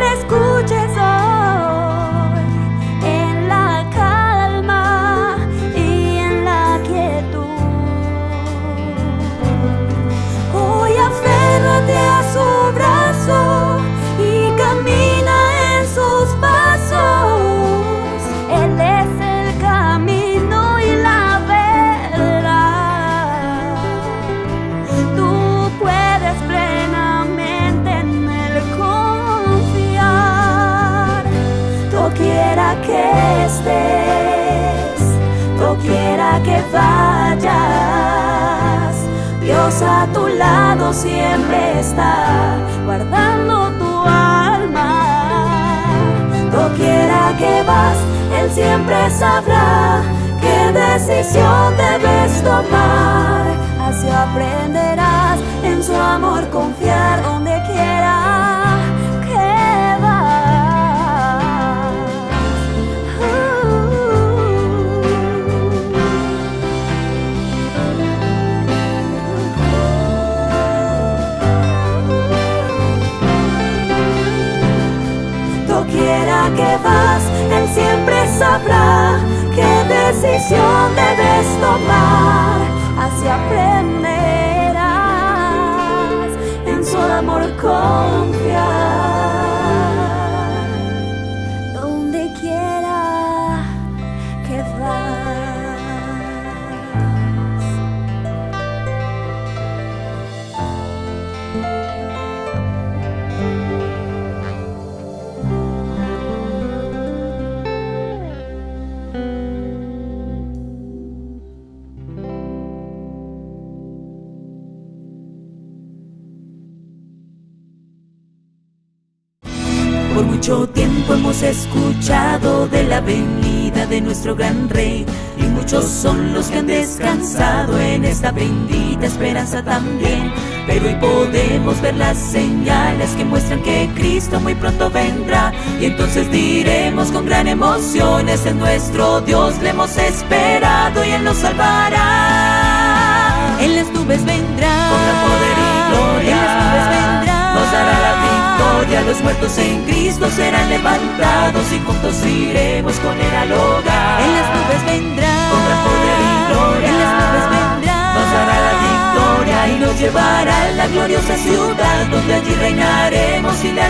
le escuches hoy en la calma y en la quietud. Hoy aférrate a su brazo y camina en sus pasos. Él es el camino y la verdad. Tú puedes plenamente en Él confiar. Doquiera que estés, doquiera que vayas, Dios a tu lado siempre está, guardando tu alma. Doquiera que vas, Él siempre sabrá qué decisión debes tomar. Así aprenderás en su amor confiar donde quiera que vas. Doquiera que vas, Él siempre sabrá qué decisión debes tomar. Así aprenderás en su amor confiar donde quiera que vas. Por mucho tiempo hemos escuchado de la venida de nuestro gran Rey, y muchos son los que han descansado en esta bendita esperanza también. Pero hoy podemos ver las señales que muestran que Cristo muy pronto vendrá, y entonces diremos con gran emoción: este es nuestro Dios, le hemos esperado y Él nos salvará. En las nubes vendrá, con gran poder y gloria, en las nubes vendrá, nos dará la victoria. Los muertos en Cristo serán levantados y juntos iremos con Él al hogar. En las nubes vendrá, con gran poder y gloria, en las nubes vendrá, nos dará la victoria y nos llevará a la gloriosa ciudad, donde allí reinaremos y le